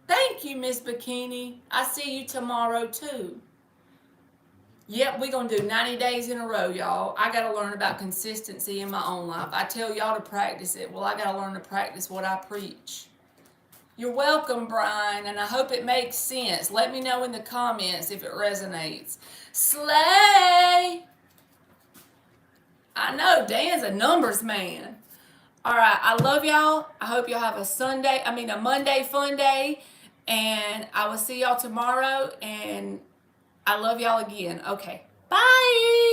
Thank you, Miss Bikini. I see you tomorrow, too. Yep, we're going to do 90 days in a row, y'all. I got to learn about consistency in my own life. I tell y'all to practice it. Well, I got to learn to practice what I preach. You're welcome, Brian, and I hope it makes sense. Let me know in the comments if it resonates. Slay! I know, Dan's a numbers man. All right, I love y'all. I hope y'all have a Monday fun day, and I will see y'all tomorrow, and I love y'all again. Okay, bye!